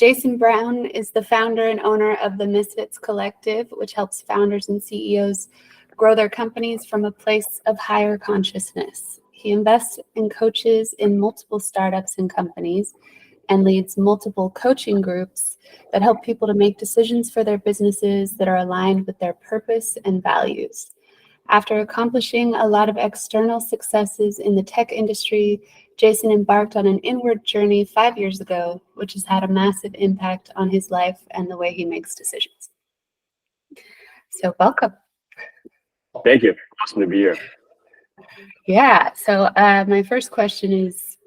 Jason Brown is the founder and owner of the Misfits Collective, which helps founders and CEOs grow their companies from a place of higher consciousness. He invests and coaches in multiple startups and companies and leads multiple coaching groups that help people to make decisions for their businesses that are aligned with their purpose and values. After accomplishing a lot of external successes in the tech industry, Jason embarked on an inward journey 5 years ago, which has had a massive impact on his life and the way he makes decisions. So welcome. Thank you. Awesome to be here. Yeah. So my first question is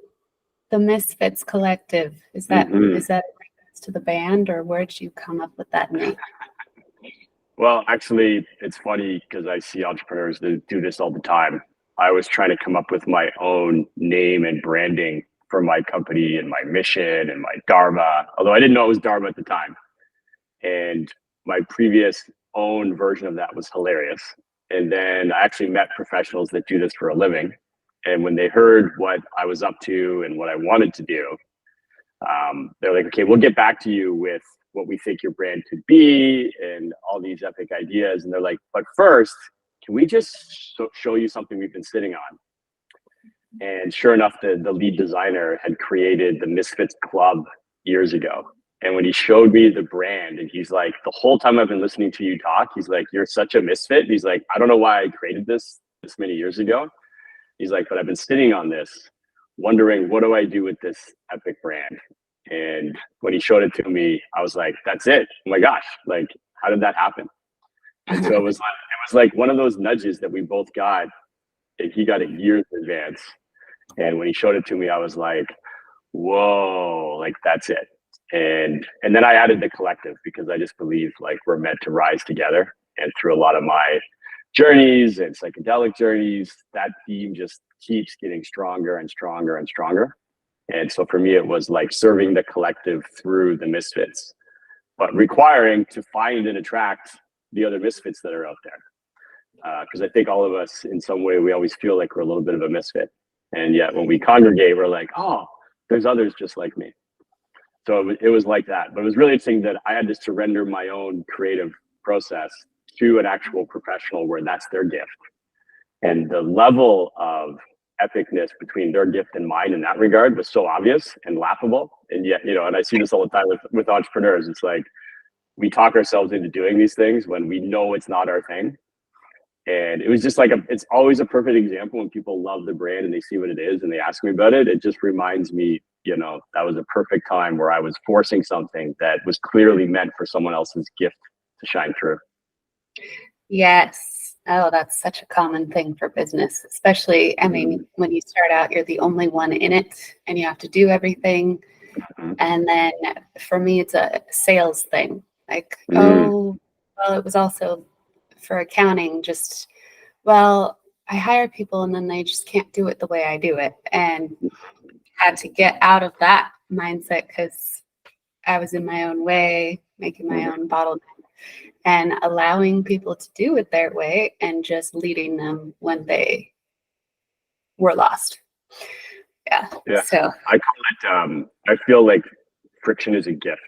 the Misfits Collective. Is that a reference to the band, or where did you come up with that name? Well, actually, it's funny because I see entrepreneurs that do this all the time. I was trying to come up with my own name and branding for my company and my mission and my dharma, although I didn't know it was dharma at the time. And my previous own version of that was hilarious. And then I actually met professionals that do this for a living. And when they heard what I was up to and what I wanted to do, they're like, okay, we'll get back to you with what we think your brand could be and all these epic ideas. And they're like, but first, can we just show you something we've been sitting on? And sure enough, the lead designer had created the Misfits Club years ago. And when he showed me the brand, and he's like, the whole time I've been listening to you talk, he's like, you're such a misfit. He's like, I don't know why I created this many years ago. He's like, but I've been sitting on this, wondering, what do I do with this epic brand? And when he showed it to me, I was like, that's it. Oh my gosh, like, how did that happen? And so it was like one of those nudges that we both got, and he got it years in advance. And when he showed it to me, I was like, whoa, like that's it. And then I added the collective because I just believe like we're meant to rise together. And through a lot of my journeys and psychedelic journeys, that theme just keeps getting stronger and stronger and stronger. And so for me, it was like serving the collective through the misfits, but requiring to find and attract the other misfits that are out there. Because I think all of us in some way, we always feel like we're a little bit of a misfit. And yet when we congregate, we're like, oh, there's others just like me. So it was like that. But it was really interesting that I had to surrender my own creative process to an actual professional where that's their gift. And the level of epicness between their gift and mine in that regard was so obvious and laughable. And yet, and I see this all the time with entrepreneurs. It's like we talk ourselves into doing these things when we know it's not our thing. And it was just like, it's always a perfect example when people love the brand and they see what it is and they ask me about it. It just reminds me, that was a perfect time where I was forcing something that was clearly meant for someone else's gift to shine through. Yes. Oh, that's such a common thing for business, especially, I mean, when you start out, you're the only one in it and you have to do everything. And then for me, it's a sales thing. Like, oh, well, it was also for accounting, I hire people and then they just can't do it the way I do it. And had to get out of that mindset because I was in my own way, making my own bottleneck, and allowing people to do it their way and just leading them when they were lost. Yeah. So I call it, I feel like friction is a gift.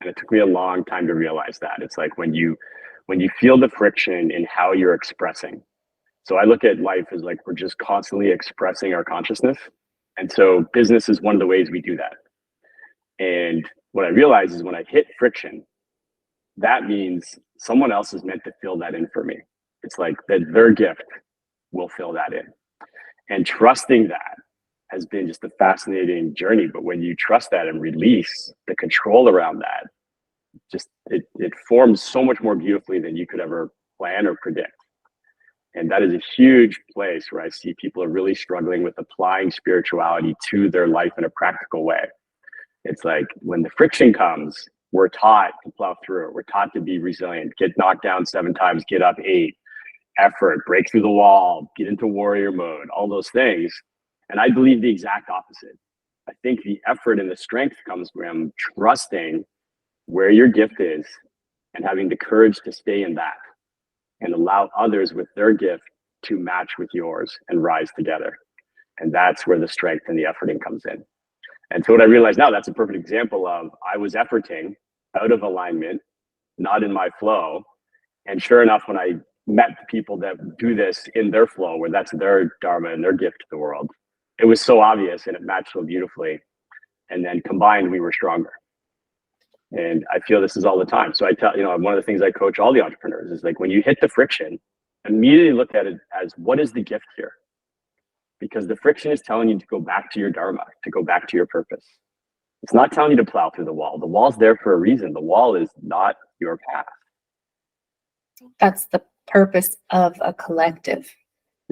And it took me a long time to realize that. It's like when you feel the friction in how you're expressing. So I look at life as like we're just constantly expressing our consciousness. And so business is one of the ways we do that. And what I realize is when I hit friction, that means someone else is meant to fill that in for me. It's like that their gift will fill that in. And trusting that has been just a fascinating journey. But when you trust that and release the control around that, just it forms so much more beautifully than you could ever plan or predict. And that is a huge place where I see people are really struggling with applying spirituality to their life in a practical way. It's like when the friction comes, we're taught to plow through it. We're taught to be resilient, get knocked down 7 times, get up 8, effort, break through the wall, get into warrior mode, all those things. And I believe the exact opposite. I think the effort and the strength comes from trusting where your gift is and having the courage to stay in that and allow others with their gift to match with yours and rise together. And that's where the strength and the efforting comes in. And so what I realized now, that's a perfect example of I was efforting out of alignment, not in my flow. And sure enough, when I met the people that do this in their flow, where that's their dharma and their gift to the world, it was so obvious and it matched so beautifully. And then combined, we were stronger. And I feel this is all the time. So I tell, one of the things I coach all the entrepreneurs is like, when you hit the friction, immediately look at it as, what is the gift here? Because the friction is telling you to go back to your dharma, to go back to your purpose. It's not telling you to plow through the wall. The wall's there for a reason. The wall is not your path. That's the purpose of a collective,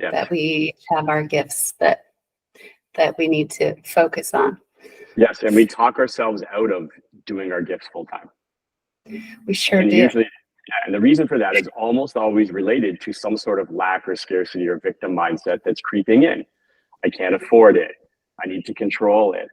Yes. that we have our gifts that we need to focus on. Yes, and we talk ourselves out of doing our gifts full time. We sure and do. Usually, and the reason for that is almost always related to some sort of lack or scarcity or victim mindset that's creeping in. I can't afford it. I need to control it.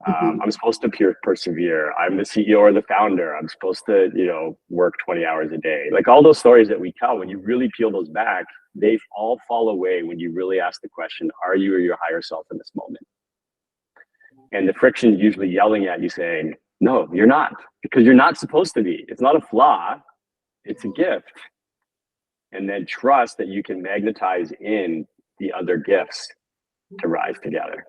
I'm supposed to persevere. I'm the CEO or the founder. I'm supposed to, work 20 hours a day. Like all those stories that we tell, when you really peel those back, they all fall away when you really ask the question, are you or your higher self in this moment? And the friction usually yelling at you saying, no, you're not, because you're not supposed to be. It's not a flaw, it's a gift. And then trust that you can magnetize in the other gifts to rise together.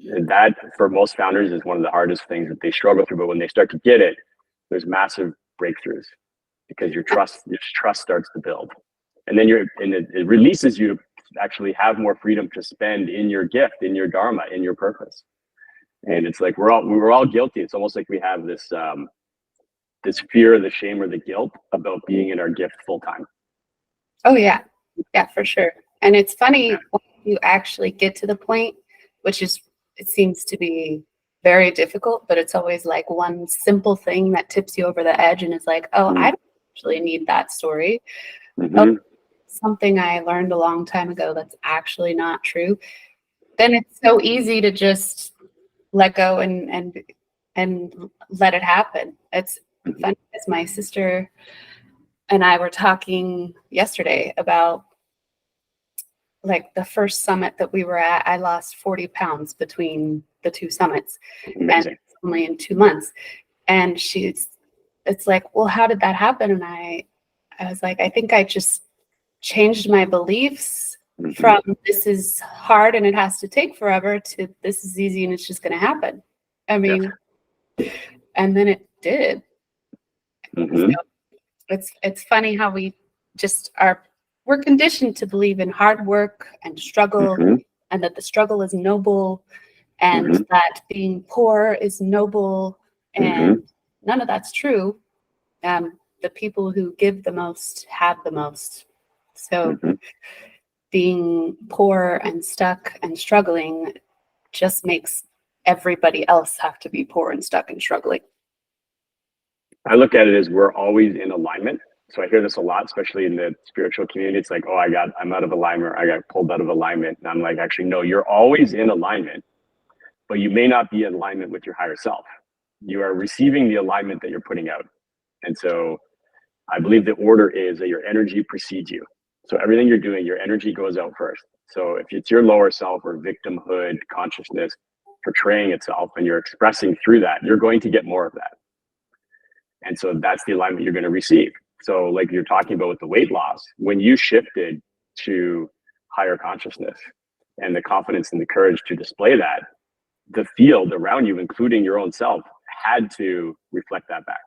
And that, for most founders, is one of the hardest things that they struggle through. But when they start to get it, there's massive breakthroughs because your trust starts to build. And then it releases you to actually have more freedom to spend in your gift, in your dharma, in your purpose. And it's like we're all guilty. It's almost like we have this this fear, the shame, or the guilt about being in our gift full time. Oh yeah, for sure. And it's funny when you actually get to the point, which is, it seems to be very difficult, but it's always like one simple thing that tips you over the edge, and it's like, oh, I don't actually need that story. Oh, something I learned a long time ago that's actually not true. Then it's so easy to just let go and let it happen. It's funny because my sister and I were talking yesterday about like the first summit that we were at. I lost 40 pounds between the two summits. Amazing. And it's only in 2 months. And it's like, well, how did that happen? And I was like, I think I just changed my beliefs from this is hard and it has to take forever to this is easy and it's just going to happen. I mean, and then it did. So it's funny how we just we're conditioned to believe in hard work and struggle, and that the struggle is noble, and that being poor is noble, and none of that's true. The people who give the most have the most. So being poor and stuck and struggling just makes everybody else have to be poor and stuck and struggling. I look at it as we're always in alignment. So I hear this a lot, especially in the spiritual community. It's like, oh, I'm out of alignment. I got pulled out of alignment. And I'm like, actually, no, you're always in alignment, but you may not be in alignment with your higher self. You are receiving the alignment that you're putting out. And so I believe the order is that your energy precedes you. So everything you're doing, your energy goes out first. So if it's your lower self or victimhood consciousness portraying itself and you're expressing through that, you're going to get more of that. And so that's the alignment you're going to receive. So like you're talking about with the weight loss, when you shifted to higher consciousness and the confidence and the courage to display that, the field around you, including your own self, had to reflect that back.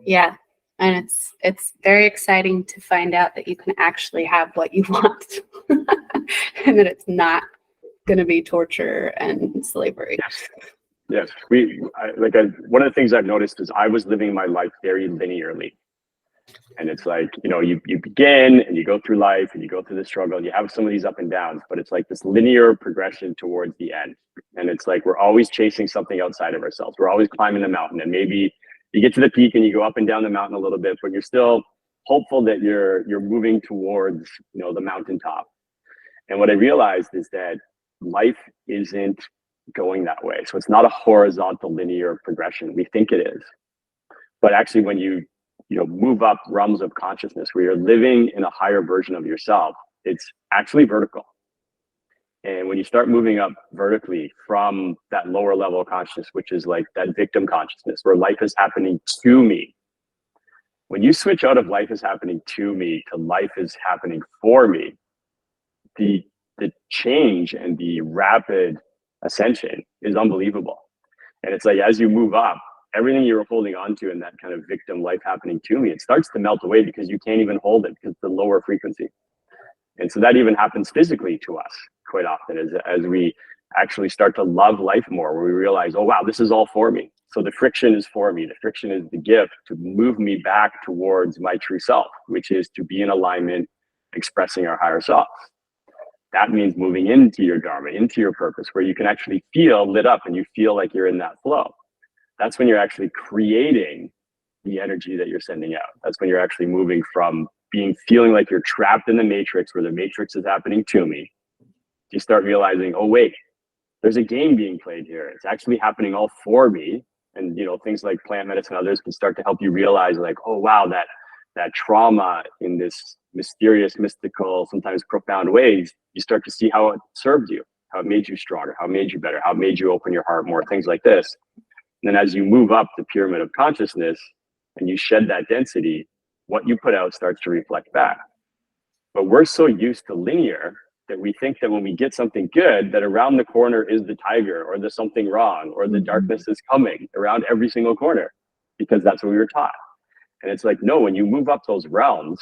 Yeah. And it's very exciting to find out that you can actually have what you want and that it's not going to be torture and slavery. Yes. One of the things I've noticed is I was living my life very linearly. And it's like, you begin and you go through life and you go through the struggle and you have some of these up and downs, but it's like this linear progression towards the end. And it's like, we're always chasing something outside of ourselves. We're always climbing the mountain, and maybe you get to the peak and you go up and down the mountain a little bit, but you're still hopeful that you're moving towards, the mountaintop. And what I realized is that life isn't going that way. So it's not a horizontal linear progression. We think it is. But actually, when you move up realms of consciousness where you're living in a higher version of yourself, it's actually vertical. And when you start moving up vertically from that lower level of consciousness, which is like that victim consciousness where life is happening to me, when you switch out of life is happening to me to life is happening for me, the change and the rapid ascension is unbelievable. And it's like, as you move up, everything you were holding on to in that kind of victim life happening to me, it starts to melt away because you can't even hold it because it's the lower frequency. And so that even happens physically to us quite often as we actually start to love life more, where we realize, oh, wow, this is all for me. So the friction is for me. The friction is the gift to move me back towards my true self, which is to be in alignment, expressing our higher self. That means moving into your dharma, into your purpose, where you can actually feel lit up and you feel like you're in that flow. That's when you're actually creating the energy that you're sending out. That's when you're actually moving from feeling like you're trapped in the matrix, where the matrix is happening to me. You start realizing, oh, wait, there's a game being played here. It's actually happening all for me. And, things like plant medicine and others can start to help you realize, like, oh, wow, that trauma in this mysterious, mystical, sometimes profound ways, you start to see how it served you, how it made you stronger, how it made you better, how it made you open your heart more, things like this. And then as you move up the pyramid of consciousness and you shed that density, what you put out starts to reflect back. But we're so used to linear that we think that when we get something good, that around the corner is the tiger or the something wrong or the darkness is coming around every single corner, because that's what we were taught. And it's like, no, when you move up those realms,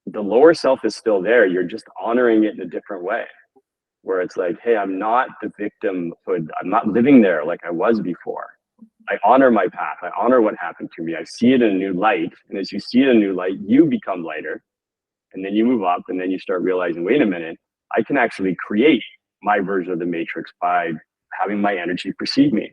the lower self is still there. You're just honoring it in a different way, where it's like, hey, I'm not the victimhood. I'm not living there like I was before. I honor my path. I honor what happened to me. I see it in a new light. And as you see it in a new light, you become lighter. And then you move up and then you start realizing, wait a minute, I can actually create my version of the matrix by having my energy precede me.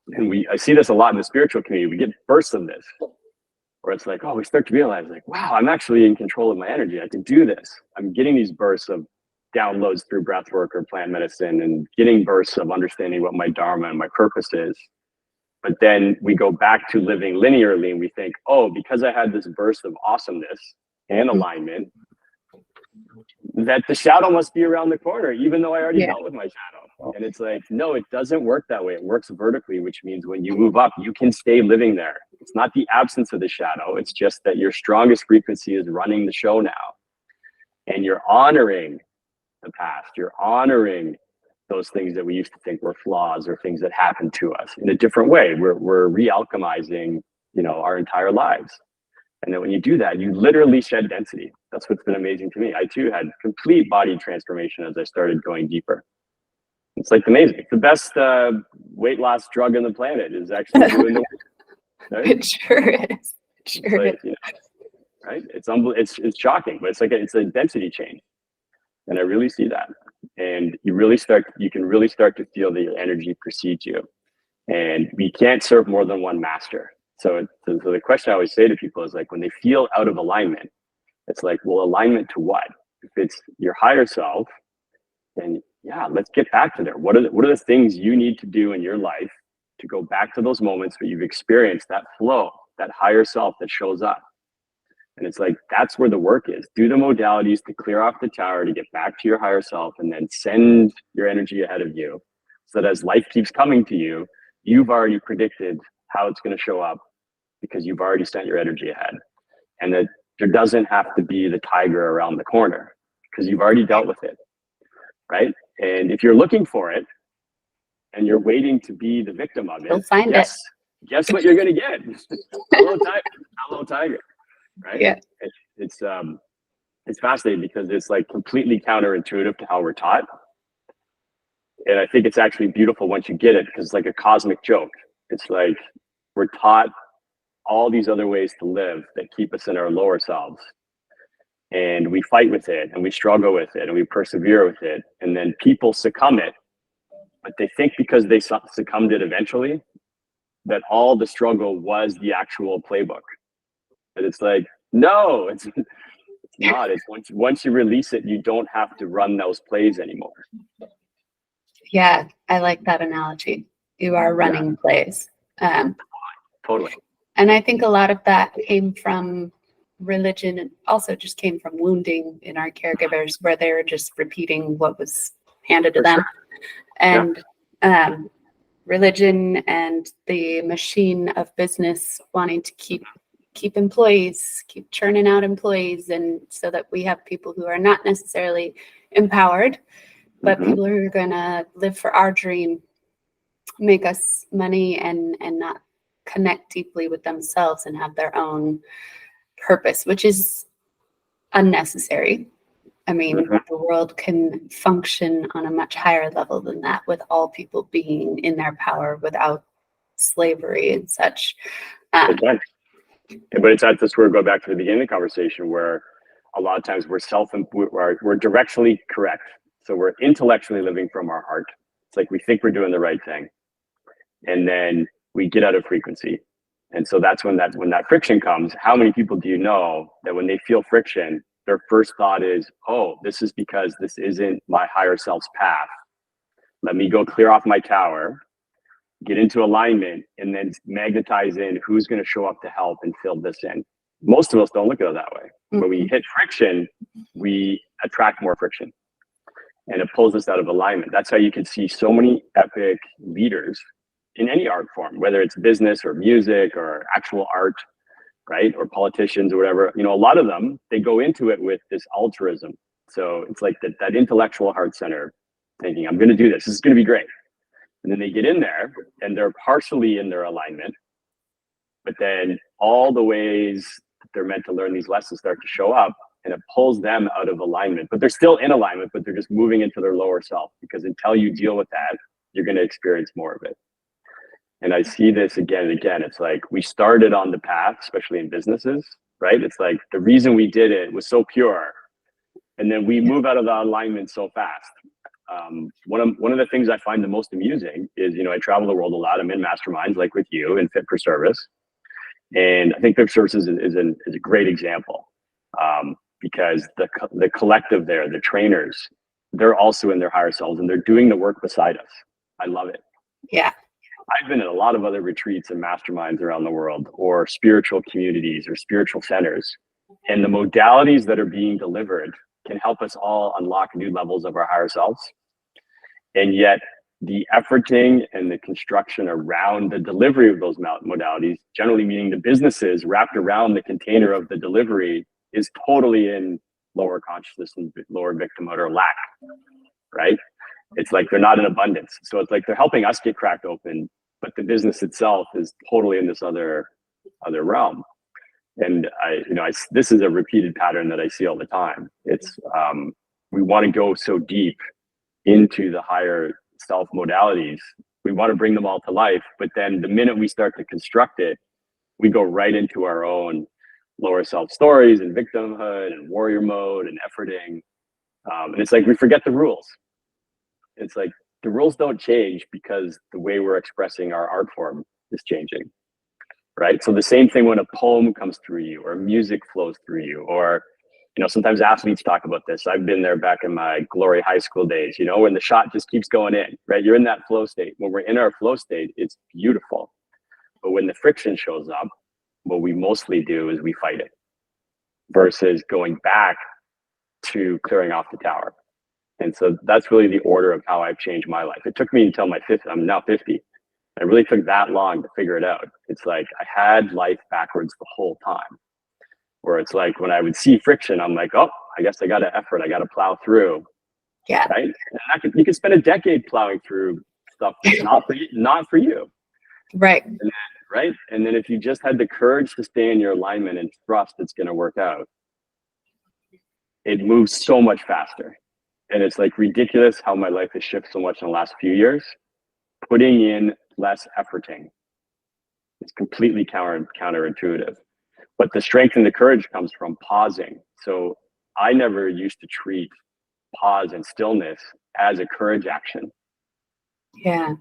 And I see this a lot in the spiritual community. We get bursts of this, where it's like, oh, we start to realize, like, wow, I'm actually in control of my energy. I can do this. I'm getting these bursts of downloads through breath work or plant medicine, and getting bursts of understanding what my dharma and my purpose is. But then we go back to living linearly and we think, oh, because I had this burst of awesomeness and alignment, that the shadow must be around the corner, even though I already dealt with my shadow. And it's like, no, it doesn't work that way. It works vertically, which means when you move up, you can stay living there. It's not the absence of the shadow. It's just that your strongest frequency is running the show now. And you're honoring the past. You're honoring those things that we used to think were flaws or things that happened to us in a different way. We're re-alchemizing, our entire lives. And then when you do that, you literally shed density. That's what's been amazing to me. I too had complete body transformation as I started going deeper. It's like amazing. It's the best weight loss drug on the planet is actually doing the work. Right? It sure is. Right? It's shocking, but it's a density change. And I really see that. And you can really start to feel the energy precede you. And we can't serve more than one master. So the question I always say to people is like, when they feel out of alignment, it's like, well, alignment to what? If it's your higher self, then yeah, let's get back to there. What are the things you need to do in your life to go back to those moments where you've experienced that flow, that higher self that shows up? And it's like, that's where the work is. Do the modalities to clear off the tower, to get back to your higher self, and then send your energy ahead of you, so that as life keeps coming to you, you've already predicted how it's going to show up because you've already sent your energy ahead. And that there doesn't have to be the tiger around the corner because you've already dealt with it, right? And if you're looking for it and you're waiting to be the victim of it, guess what you're going to get? Hello, tiger. Right? Yeah. It's fascinating because it's like completely counterintuitive to how we're taught. And I think it's actually beautiful once you get it, because it's like a cosmic joke. It's like we're taught all these other ways to live that keep us in our lower selves. And we fight with it and we struggle with it and we persevere with it. And then people succumb it, but they think because they succumbed it eventually, that all the struggle was the actual playbook. And it's like, no, it's not. It's once you release it, you don't have to run those plays anymore. Yeah, I like that analogy. You are running plays. Totally. And I think a lot of that came from religion, and also just came from wounding in our caregivers, where they were just repeating what was handed to For them. sure. And religion and the machine of business wanting to keep employees, keep churning out employees, and so that we have people who are not necessarily empowered, but people who are going to live for our dream, make us money, and not connect deeply with themselves and have their own purpose, which is unnecessary. I mean, the world can function on a much higher level than that, with all people being in their power without slavery and such. It can. But it's at this where we go back to the beginning of the conversation, where a lot of times we're directionally correct. So we're intellectually living from our heart. It's like we think we're doing the right thing, and then we get out of frequency. And so that's when that friction comes. How many people do you know that when they feel friction, their first thought is, oh, this is because this isn't my higher self's path. Let me go clear off my tower, get into alignment, and then magnetize in who's going to show up to help and fill this in. Most of us don't look at it that way. When we hit friction, we attract more friction, and it pulls us out of alignment. That's how you can see so many epic leaders in any art form, whether it's business or music or actual art, right? Or politicians or whatever. You know, a lot of them, they go into it with this altruism. So it's like that intellectual heart center thinking, I'm going to do this. This is going to be great. And then they get in there and they're partially in their alignment, but then all the ways that they're meant to learn these lessons start to show up, and it pulls them out of alignment. But they're still in alignment, but they're just moving into their lower self, because until you deal with that, you're going to experience more of it. And I see this again and again. It's like we started on the path, especially in businesses, right? It's like the reason we did it was so pure, and then we move out of the alignment so fast. One of the things I find the most amusing is, you know, I travel the world a lot. I'm in masterminds like with you in Fit for Service, and I think Fit for Service is a great example, because the collective there, the trainers, they're also in their higher selves and they're doing the work beside us. I love it. Yeah. I've been at a lot of other retreats and masterminds around the world, or spiritual communities or spiritual centers, and the modalities that are being delivered can help us all unlock new levels of our higher selves. And yet the efforting and the construction around the delivery of those modalities, generally meaning the businesses wrapped around the container of the delivery, is totally in lower consciousness and lower victimhood or lack, right? It's like they're not in abundance. So it's like they're helping us get cracked open, but the business itself is totally in this other realm. And this is a repeated pattern that I see all the time. It's we want to go so deep into the higher self modalities. We want to bring them all to life, but then the minute we start to construct it, we go right into our own lower self stories and victimhood and warrior mode and efforting. And it's like we forget the rules. It's like the rules don't change because the way we're expressing our art form is changing, right? So the same thing when a poem comes through you or music flows through you, or, you know, sometimes athletes talk about this. I've been there back in my glory high school days, you know, when the shot just keeps going in, right? You're in that flow state. When we're in our flow state, it's beautiful. But when the friction shows up, what we mostly do is we fight it versus going back to clearing off the tower. And so that's really the order of how I've changed my life. It took me until my 50, I'm now 50. It really took that long to figure it out. It's like I had life backwards the whole time, where it's like when I would see friction, I'm like, oh, I guess I got to effort. I got to plow through. Yeah. Right. And you could spend a decade plowing through stuff that's not for you. Right. Right. And then if you just had the courage to stay in your alignment and trust it's going to work out, it moves so much faster. And it's like ridiculous how my life has shifted so much in the last few years. Putting in less efforting. It's completely counterintuitive. But the strength and the courage comes from pausing. So I never used to treat pause and stillness as a courage action. Yeah.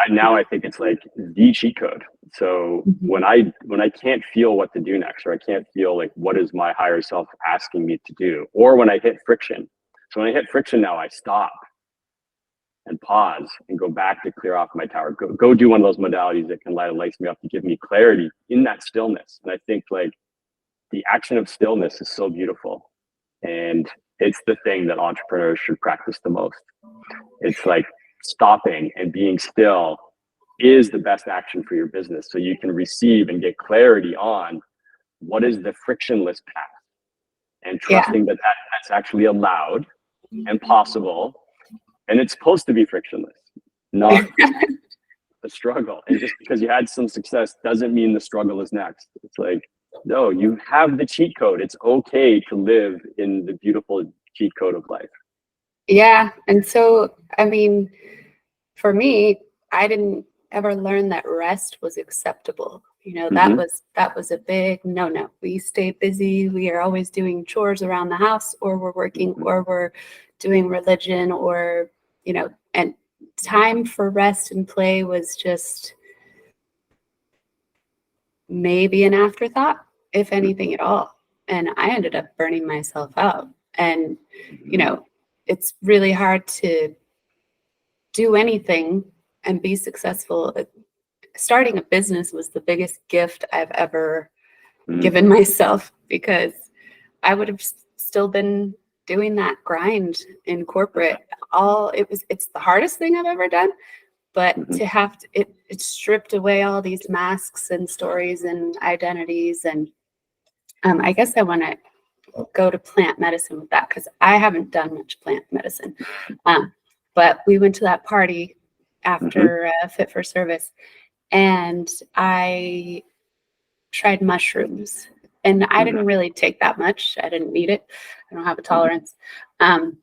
And now I think it's like the cheat code. So when I can't feel what to do next, or I can't feel like what is my higher self asking me to do, or when I hit friction. So when I hit friction now, I stop and pause and go back to clear off my tower. Go do one of those modalities that can light me up to give me clarity in that stillness. And I think like the action of stillness is so beautiful. And it's the thing that entrepreneurs should practice the most. It's like stopping and being still is the best action for your business. So you can receive and get clarity on what is the frictionless path, and trusting that that's actually allowed and possible. And it's supposed to be frictionless, not the struggle. And just because you had some success doesn't mean the struggle is next. It's like, no, you have the cheat code. It's okay to live in the beautiful cheat code of life. Yeah. And so, I mean, for me, I didn't ever learn that rest was acceptable. You know, that was a big no. We stay busy. We are always doing chores around the house, or we're working, or we're doing religion, or, you know, and time for rest and play was just maybe an afterthought, if anything at all. And I ended up burning myself out. And, you know, it's really hard to do anything and be successful. Starting a business was the biggest gift I've ever given myself, because I would have still been doing that grind in corporate. It's the hardest thing I've ever done, but to have to, it stripped away all these masks and stories and identities. And I guess I want to go to plant medicine with that, because I haven't done much plant medicine. But we went to that party after Fit for Service, and I tried mushrooms, and I didn't really take that much. I didn't need it. I don't have a tolerance. And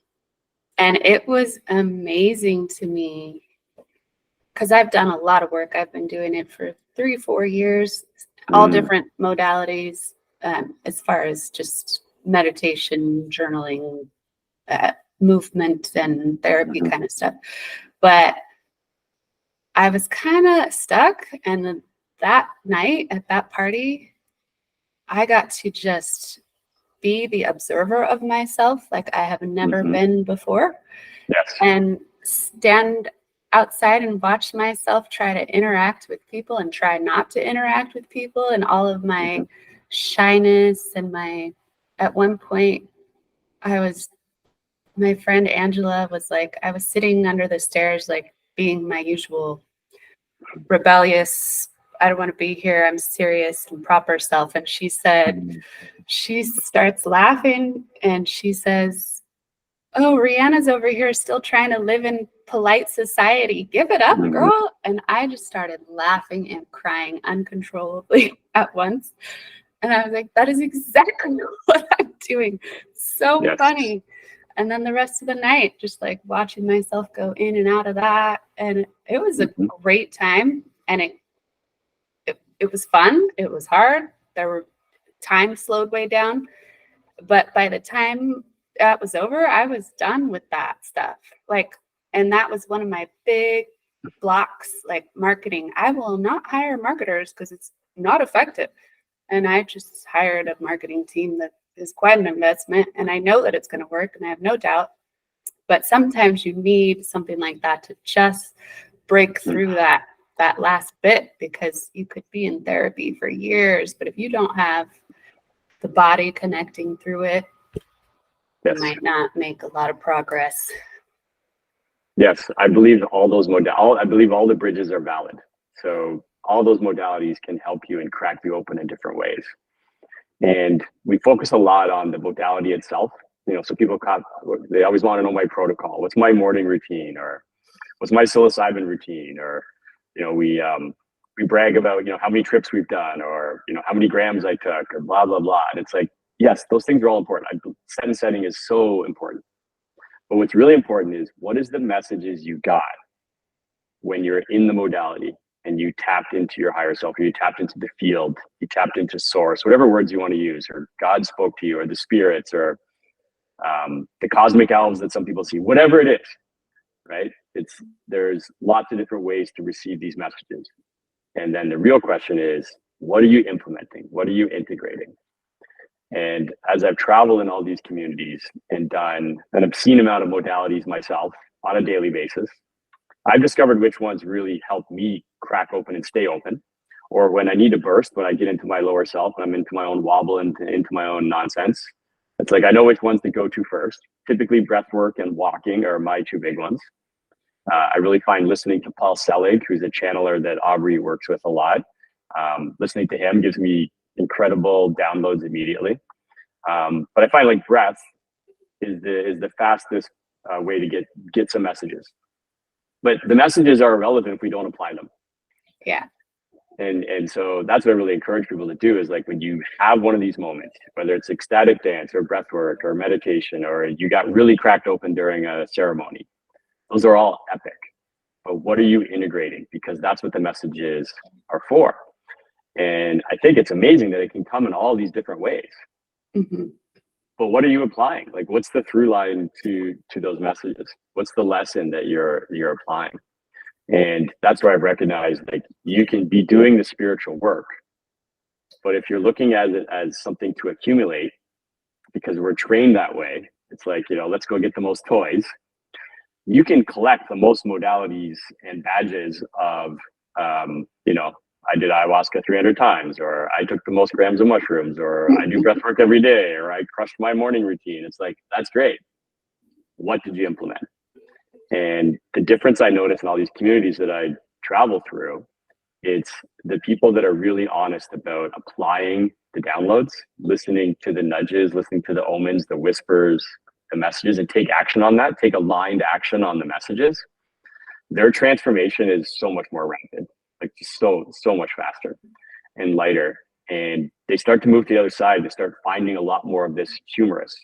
it was amazing to me, because I've done a lot of work. I've been doing it for 3-4 years, all different modalities, as far as just meditation, journaling, movement, and therapy kind of stuff. But I was kind of stuck. And that night at that party, I got to just be the observer of myself like I have never been before. Yes. And stand outside and watch myself try to interact with people and try not to interact with people, and all of my shyness and at one point my friend Angela was like, I was sitting under the stairs, like being my usual rebellious, I don't want to be here, I'm serious and proper self. And she said, she starts laughing and she says, oh, Rihanna's over here still trying to live in polite society. Give it up, girl. And I just started laughing and crying uncontrollably at once. And I was like, that is exactly what I'm doing. So funny. And then the rest of the night, just like watching myself go in and out of that. And it was a great time. And it was fun. It was hard. Time slowed way down. But by the time that was over, I was done with that stuff. And that was one of my big blocks, like marketing. I will not hire marketers because it's not effective. And I just hired a marketing team that is quite an investment. And I know that it's going to work, and I have no doubt. But sometimes you need something like that to just break through that last bit, because you could be in therapy for years, but if you don't have the body connecting through it, you might not make a lot of progress. Yes, I believe all those I believe all the bridges are valid. So all those modalities can help you and crack you open in different ways. And we focus a lot on the modality itself. You know, so people they always want to know my protocol. What's my morning routine, or what's my psilocybin routine, or you know, we brag about, you know, how many trips we've done, or you know, how many grams I took, or blah blah blah. And it's like, yes, those things are all important. Setting is so important. But what's really important is, what is the messages you got when you're in the modality and you tapped into your higher self, or you tapped into the field, you tapped into source, whatever words you want to use, or God spoke to you, or the spirits, or the cosmic elves that some people see, whatever it is, right? There's lots of different ways to receive these messages. And then the real question is, what are you implementing? What are you integrating? And as I've traveled in all these communities and done an obscene amount of modalities myself on a daily basis, I've discovered which ones really help me crack open and stay open. Or when I need to burst, when I get into my lower self and I'm into my own wobble and into my own nonsense, It's like, I know which ones to go to first. Typically breath work and walking are my two big ones. I really find listening to Paul Selig, who's a channeler that Aubrey works with a lot. Listening to him gives me incredible downloads immediately. But I find like breath is the fastest way to get some messages. But the messages are irrelevant if we don't apply them. Yeah. And so that's what I really encourage people to do is like when you have one of these moments, whether it's ecstatic dance or breath work or meditation, or you got really cracked open during a ceremony, those are all epic. But what are you integrating? Because that's what the messages are for. And I think it's amazing that it can come in all these different ways. Mm-hmm. But what are you applying? Like, what's the through line to those messages? What's the lesson that you're applying? And that's where I've recognized like you can be doing the spiritual work, but if you're looking at it as something to accumulate, because we're trained that way, it's like, let's go get the most toys. You can collect the most modalities and badges of, I did ayahuasca 300 times, or I took the most grams of mushrooms, or I do breath work every day, or I crushed my morning routine. It's like, that's great. What did you implement? And the difference I notice in all these communities that I travel through, it's the people that are really honest about applying the downloads, listening to the nudges, listening to the omens, the whispers, the messages, and take action on that, take aligned action on the messages. Their transformation is so much more rapid, like just so much faster and lighter. And they start to move to the other side. They start finding a lot more of this humorous.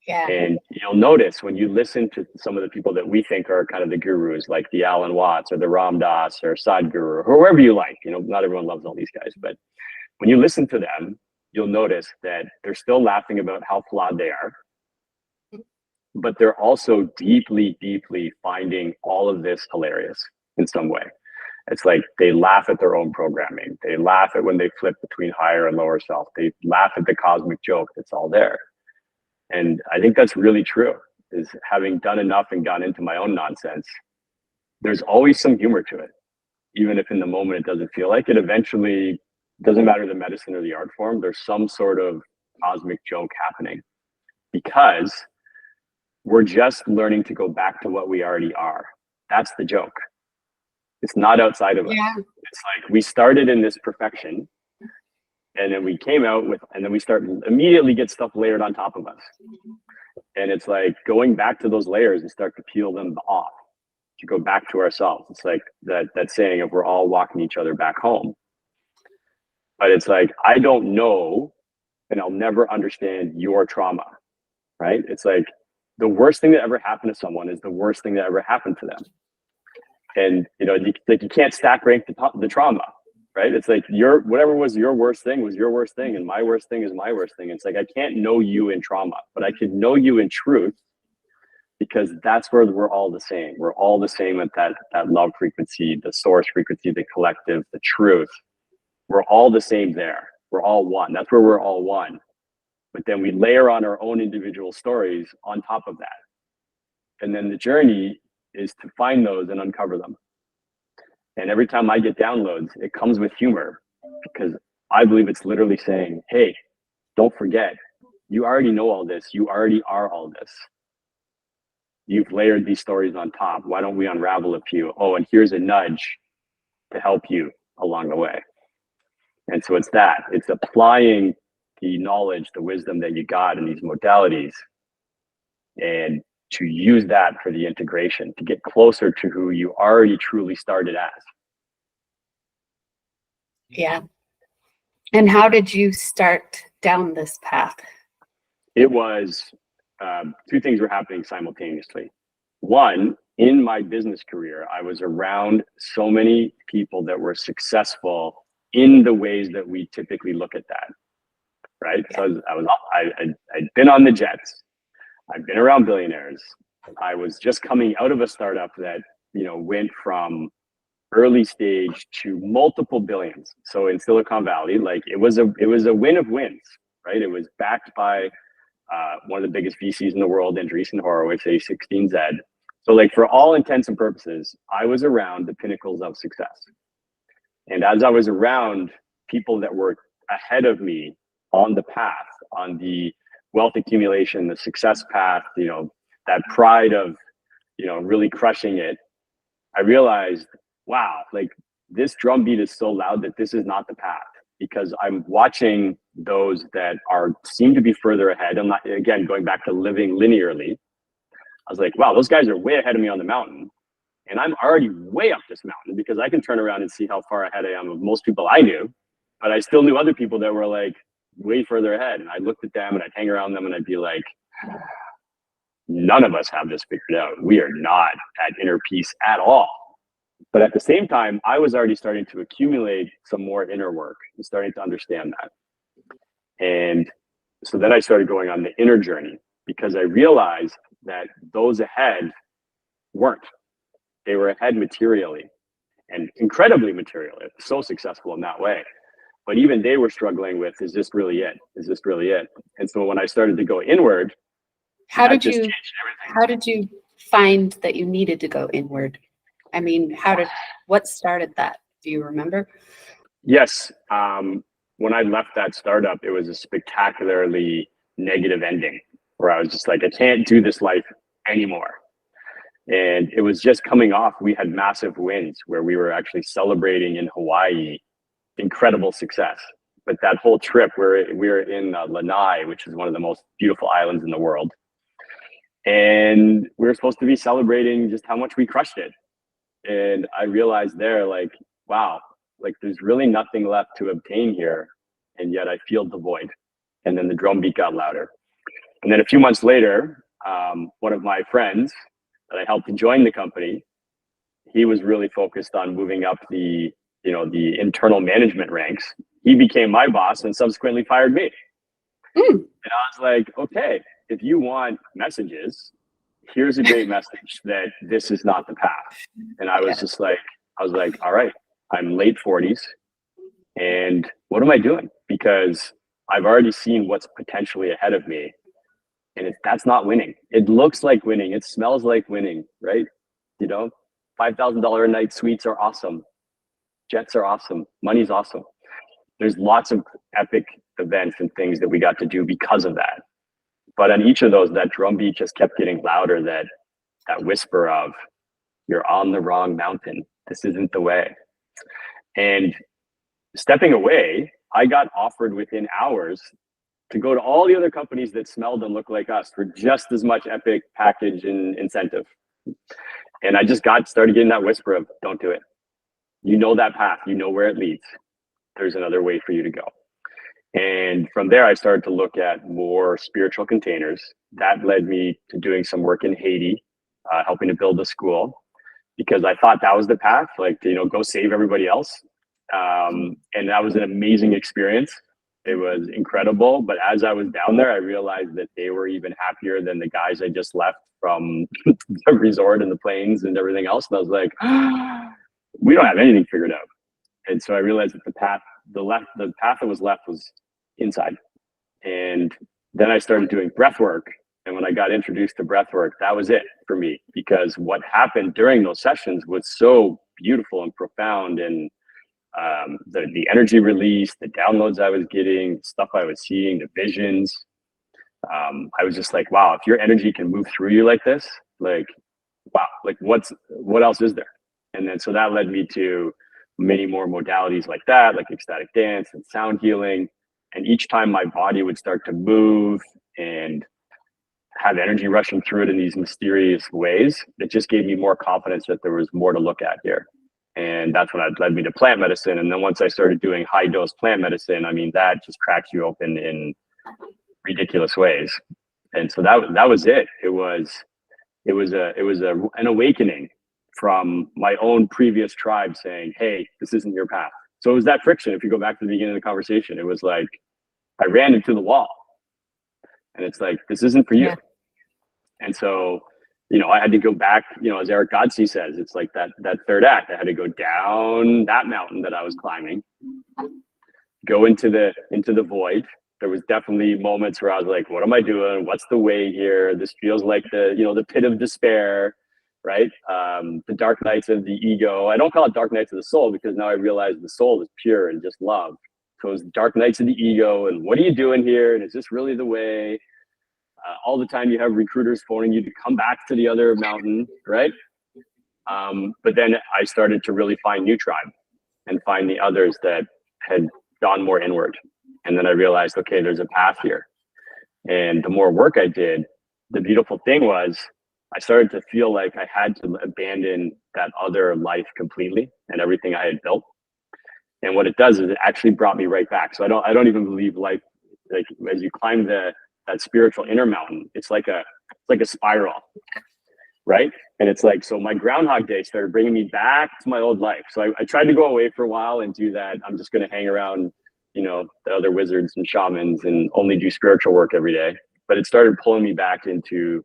Yeah. And you'll notice when you listen to some of the people that we think are kind of the gurus, like the Alan Watts or the Ram Dass or Sadhguru, or whoever you like, not everyone loves all these guys, but when you listen to them, you'll notice that they're still laughing about how flawed they are, but they're also deeply, deeply finding all of this hilarious in some way. It's like they laugh at their own programming. They laugh at when they flip between higher and lower self. They laugh at the cosmic joke that's all there. And I think that's really true, is having done enough and gone into my own nonsense, there's always some humor to it. Even if in the moment it doesn't feel like it, eventually, doesn't matter the medicine or the art form, there's some sort of cosmic joke happening because we're just learning to go back to what we already are. That's the joke. It's not outside of us. Yeah. It's like we started in this perfection, and then we came out with, and then we start immediately get stuff layered on top of us. And it's like going back to those layers and start to peel them off, to go back to ourselves. It's like that saying of we're all walking each other back home. But it's like, I don't know, and I'll never understand your trauma, right? It's like the worst thing that ever happened to someone is the worst thing that ever happened to them. And, you can't stack rank the trauma. Right? It's like whatever was your worst thing was your worst thing, and my worst thing is my worst thing. It's like I can't know you in trauma, but I can know you in truth, because that's where we're all the same. We're all the same at that love frequency, the source frequency, the collective, the truth. We're all the same there. We're all one. That's where we're all one. But then we layer on our own individual stories on top of that. And then the journey is to find those and uncover them. And every time I get downloads, it comes with humor, because I believe it's literally saying, hey, don't forget, you already know all this. You already are all this. You've layered these stories on top. Why don't we unravel a few? Oh, and here's a nudge to help you along the way. And so it's applying the knowledge, the wisdom that you got in these modalities, and to use that for the integration, to get closer to who you already truly started as. Yeah. And how did you start down this path? It was two things were happening simultaneously. One, in my business career, I was around so many people that were successful in the ways that we typically look at that, right? Yeah. So I'd been on the jets. I've been around billionaires. I was just coming out of a startup that, went from early stage to multiple billions. So in Silicon Valley, like it was a win of wins, right? It was backed by one of the biggest VCs in the world, Andreessen Horowitz, A16Z. So like for all intents and purposes, I was around the pinnacles of success. And as I was around people that were ahead of me on the path, on the wealth accumulation, the success path, that pride of, really crushing it, I realized, wow, like this drum beat is so loud that this is not the path, because I'm watching those that seem to be further ahead. I'm not, again, going back to living linearly. I was like, wow, those guys are way ahead of me on the mountain. And I'm already way up this mountain, because I can turn around and see how far ahead I am of most people I knew. But I still knew other people that were like way further ahead. And I looked at them and I'd hang around them and I'd be like, none of us have this figured out. We are not at inner peace at all. But at the same time, I was already starting to accumulate some more inner work and starting to understand that. And so then I started going on the inner journey, because I realized that those ahead weren't. They were ahead materially, and incredibly materially, so successful in that way. But even they were struggling with, is this really it? Is this really it? And so when I started to go inward, how did you find that you needed to go inward? I mean, what started that? Do you remember? Yes. When I left that startup, it was a spectacularly negative ending, where I was just like, I can't do this life anymore. And it was just coming off. We had massive wins where we were actually celebrating in Hawaii, incredible success. But that whole trip, we were in Lanai, which is one of the most beautiful islands in the world. And we were supposed to be celebrating just how much we crushed it. And I realized there, like, wow, like there's really nothing left to obtain here. And yet I feel the void. And then the drum beat got louder. And then a few months later, one of my friends that I helped to join the company, he was really focused on moving up the internal management ranks. He became my boss and subsequently fired me. And I was like, okay, if you want messages, here's a great message that this is not the path. And I was just like, all right, I'm late 40s. And what am I doing? Because I've already seen what's potentially ahead of me. And that's not winning. It looks like winning. It smells like winning, right? $5,000 a night suites are awesome. Jets are awesome. Money's awesome. There's lots of epic events and things that we got to do because of that. But on each of those, that drum beat just kept getting louder, that whisper of, you're on the wrong mountain. This isn't the way. And stepping away, I got offered within hours to go to all the other companies that smelled and looked like us for just as much epic package and incentive. And I just started getting that whisper of, don't do it. You know that path. You know where it leads. There's another way for you to go. And from there, I started to look at more spiritual containers. That led me to doing some work in Haiti, helping to build a school, because I thought that was the path, like, go save everybody else. And that was an amazing experience. It was incredible. But as I was down there, I realized that they were even happier than the guys I just left from the resort and the planes and everything else. And I was like, we don't have anything figured out. And so I realized that the path that was left was inside. And then I started doing breath work. And when I got introduced to breath work, that was it for me, because what happened during those sessions was so beautiful and profound. And the energy release, the downloads I was getting, stuff I was seeing, the visions. I was just like, wow, if your energy can move through you like this, like, wow, like what else is there? And then so that led me to many more modalities like that, like ecstatic dance and sound healing. And each time my body would start to move and have energy rushing through it in these mysterious ways, it just gave me more confidence that there was more to look at here. And that's when it led me to plant medicine. And then once I started doing high dose plant medicine, I mean, that just cracks you open in ridiculous ways. And so that was it. It was an awakening from my own previous tribe saying, hey, this isn't your path. So it was that friction. If you go back to the beginning of the conversation, it was like, I ran into the wall and it's like, this isn't for you. Yeah. And so, I had to go back, as Eric Godsey says, it's like that third act. I had to go down that mountain that I was climbing, go into the void. There was definitely moments where I was like, what am I doing? What's the way here? This feels like the pit of despair, right? The dark nights of the ego. I don't call it dark nights of the soul, because now I realize the soul is pure and just love. So it was dark nights of the ego and what are you doing here? And is this really the way? All the time you have recruiters phoning you to come back to the other mountain, right? But then I started to really find new tribe and find the others that had gone more inward. And then I realized, okay, there's a path here. And the more work I did, the beautiful thing was I started to feel like I had to abandon that other life completely and everything I had built. And what it does is it actually brought me right back. So I don't even believe life, like as you climb that spiritual inner mountain, it's like a spiral, right? And it's like, so my Groundhog Day started bringing me back to my old life. So I tried to go away for a while and do that. I'm just going to hang around, the other wizards and shamans and only do spiritual work every day. But it started pulling me back into,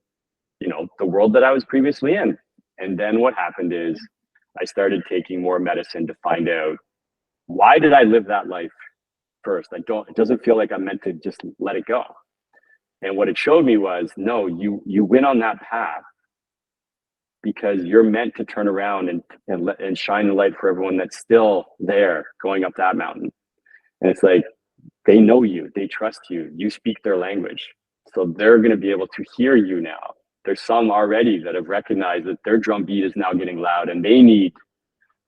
the world that I was previously in. And then what happened is I started taking more medicine to find out, why did I live that life first? It doesn't feel like I'm meant to just let it go. And what it showed me was, no, you went on that path because you're meant to turn around and shine the light for everyone that's still there going up that mountain. And it's like, they know you, they trust you, you speak their language. So they're going to be able to hear you now. There's some already that have recognized that their drum beat is now getting loud and they need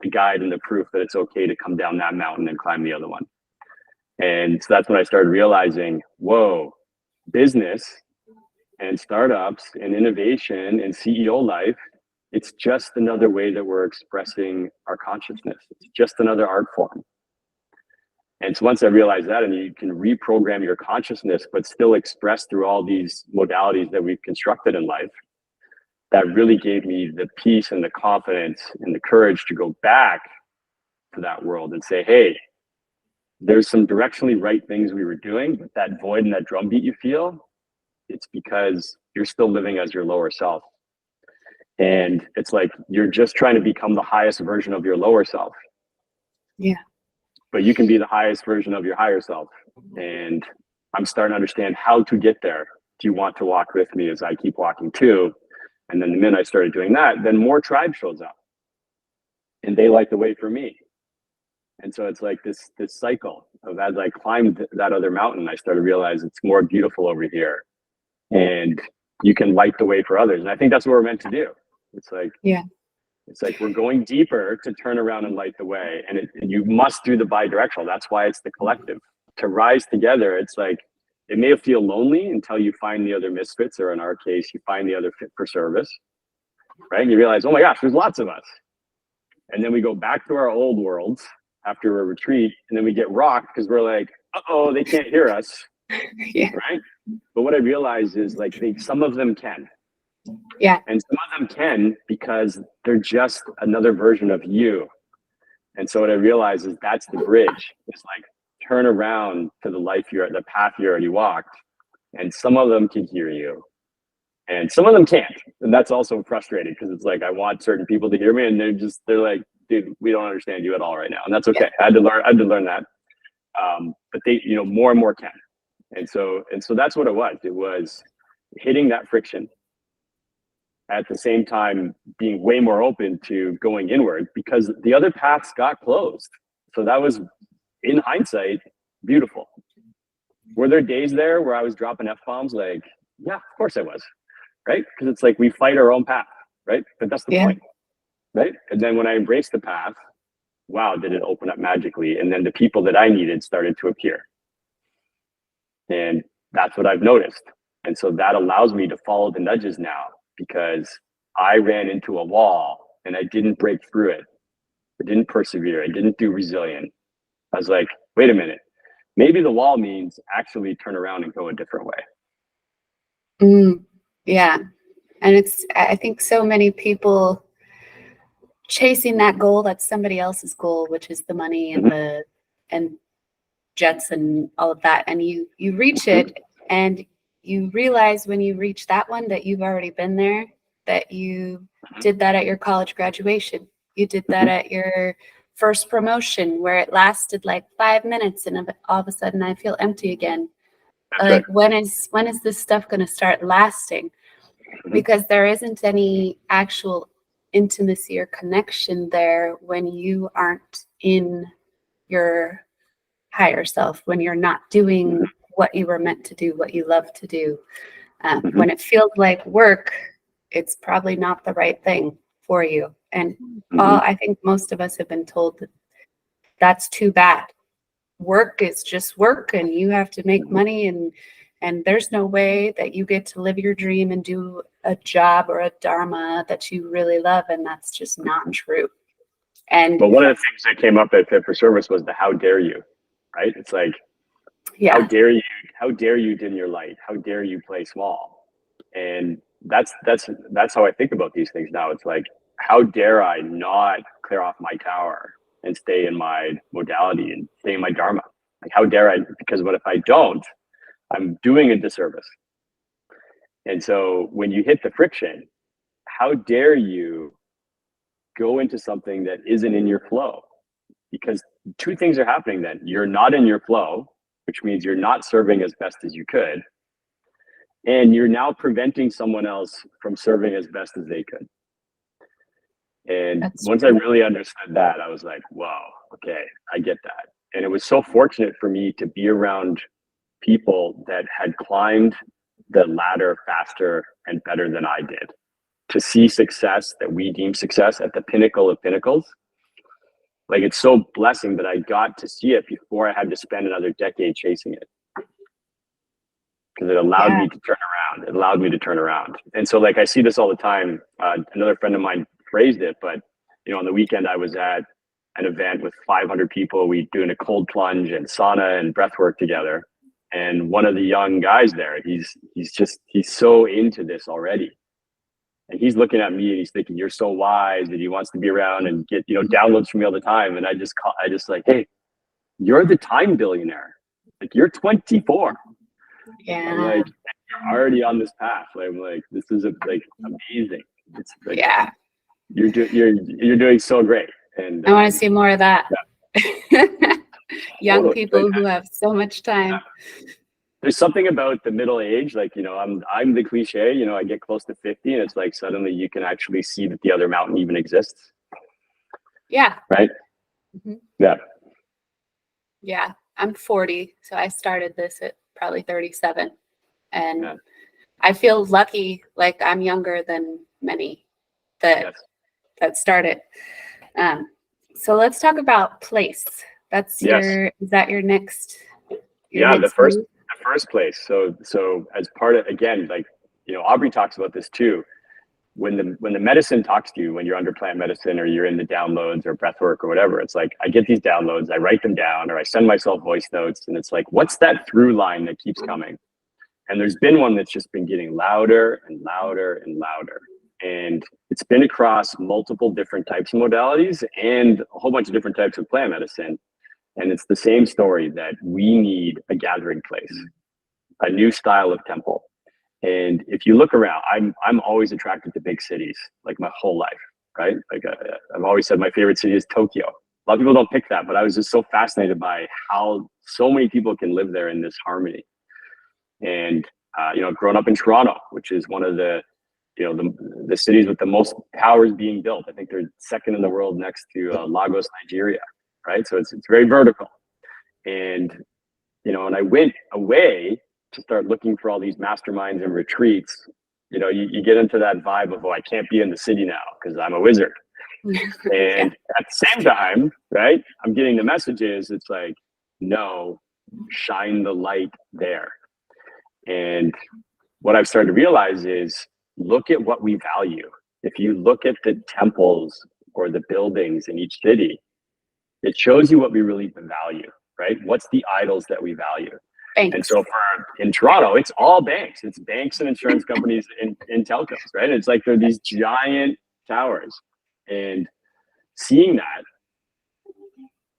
the guide and the proof that it's okay to come down that mountain and climb the other one. And so that's when I started realizing, whoa, business and startups and innovation and CEO life, it's just another way that we're expressing our consciousness. It's just another art form. And so once I realized that, and you can reprogram your consciousness, but still express through all these modalities that we've constructed in life, that really gave me the peace and the confidence and the courage to go back to that world and say, hey, there's some directionally right things we were doing, but that void and that drumbeat you feel, it's because you're still living as your lower self. And it's like you're just trying to become the highest version of your lower self. Yeah. But you can be the highest version of your higher self. And I'm starting to understand how to get there. Do you want to walk with me as I keep walking too? And then the minute I started doing that, then more tribe shows up and they light the way for me. And so it's like this cycle of, as I climbed that other mountain, I started to realize it's more beautiful over here and you can light the way for others. And I think that's what we're meant to do. It's like, yeah, it's like we're going deeper to turn around and light the way. And you must do the bi-directional. That's why it's the collective. To rise together, it's like, it may feel lonely until you find the other misfits, or in our case, you find the other fit for service, right? And you realize, oh my gosh, there's lots of us. And then we go back to our old worlds after a retreat, and then we get rocked because we're like, uh-oh, they can't hear us, yeah, right? But what I realized is like some of them can. Yeah. And some of them can because they're just another version of you. And so what I realized is that's the bridge. It's like, turn around to the path you already walked. And some of them can hear you and some of them can't. And that's also frustrating because it's like, I want certain people to hear me and they're like, dude, we don't understand you at all right now. And that's okay. Yeah. I had to learn that. But they, more and more can. And so that's what it was. It was hitting that friction, at the same time being way more open to going inward because the other paths got closed. So that was, in hindsight, beautiful. Were there days there where I was dropping F-bombs? Like, yeah, of course I was, right? Because it's like we fight our own path, right? But that's the point, right? And then when I embraced the path, wow, did it open up magically. And then the people that I needed started to appear. And that's what I've noticed. And so that allows me to follow the nudges now because I ran into a wall and I didn't break through it. I didn't persevere. I didn't do resilient. I was like, wait a minute. Maybe the wall means actually turn around and go a different way. Yeah. And I think so many people chasing that goal, that's somebody else's goal, which is the money and and jets and all of that. And you reach it and you realize when you reach that one that you've already been there, that you did that at your college graduation. You did that at your first promotion where it lasted like 5 minutes and all of a sudden I feel empty again. That's like right. when is this stuff going to start lasting? Because there isn't any actual intimacy or connection there when you aren't in your higher self, when you're not doing what you were meant to do, what you love to do. When it feels like work, it's probably not the right thing for you. And I think most of us have been told that that's too bad. Work is just work, and you have to make money, and there's no way that you get to live your dream and do a job or a dharma that you really love, and that's just not true. And but one of the things that came up at Fit for Service was the how dare you, right? It's like, how dare you dim your light? How dare you play small? And that's how I think about these things now. It's like, how dare I not clear off my tower and stay in my modality and stay in my dharma? Like, how dare I? Because what if I don't? I'm doing a disservice. And so when you hit the friction, how dare you go into something that isn't in your flow? Because two things are happening then. You're not in your flow, which means you're not serving as best as you could. And you're now preventing someone else from serving as best as they could. And once I really understood that, I was like, wow, okay, I get that. And it was so fortunate for me to be around people that had climbed the ladder faster and better than I did, to see success that we deem success at the pinnacle of pinnacles. Like, it's so blessing that I got to see it before I had to spend another decade chasing it. Because it allowed me to turn around. It allowed me to turn around. And so, like, I see this all the time. Another friend of mine phrased it, but, you know, on the weekend I was at an event with 500 people. We doing a cold plunge and sauna and breath work together. And one of the young guys there, he's so into this already. And he's looking at me and he's thinking, you're so wise, and he wants to be around and get, you know, downloads from me all the time. And I just like, hey, you're the time billionaire. Like, you're 24. Yeah. I'm like, you're already on this path. Like, I'm like, this is like amazing. It's like, you're doing so great. And I want to see more of that. Yeah. Young people right. Who have so much time. There's something about the middle age, like, you know, I'm the cliche, you know, I get close to 50 and it's like suddenly you can actually see that the other mountain even exists. Yeah. Right? Mm-hmm. Yeah. Yeah. I'm 40, so I started this at probably 37. And I feel lucky, like I'm younger than many that started. So let's talk about Playce. That's is that your next? The first Playce. So as part of, again, like, you know, Aubrey talks about this too. When the medicine talks to you, when you're under plant medicine or you're in the downloads or breath work or whatever, it's like, I get these downloads, I write them down, or I send myself voice notes, and it's like, what's that through line that keeps coming? And there's been one that's just been getting louder and louder and louder. And it's been across multiple different types of modalities and a whole bunch of different types of plant medicine. And it's the same story, that we need a gathering place, a new style of temple. And if you look around, I'm always attracted to big cities, like my whole life, right? Like I've always said my favorite city is Tokyo. A lot of people don't pick that, but I was just so fascinated by how so many people can live there in this harmony. And you know, growing up in Toronto, which is one of the, you know, the cities with the most towers being built. I think they're second in the world next to Lagos, Nigeria, right? So it's very vertical. And, you know, and I went away to start looking for all these masterminds and retreats. You know, you get into that vibe of, oh, I can't be in the city now because I'm a wizard. And at the same time, right, I'm getting the messages. It's like, no, shine the light there. And what I've started to realize is, look at what we value. If you look at the temples or the buildings in each city, it shows you what we really value, right? What's the idols that we value? Banks. And so in Toronto, it's all banks. It's banks and insurance companies in telcos, right? It's like they're these giant towers. And seeing that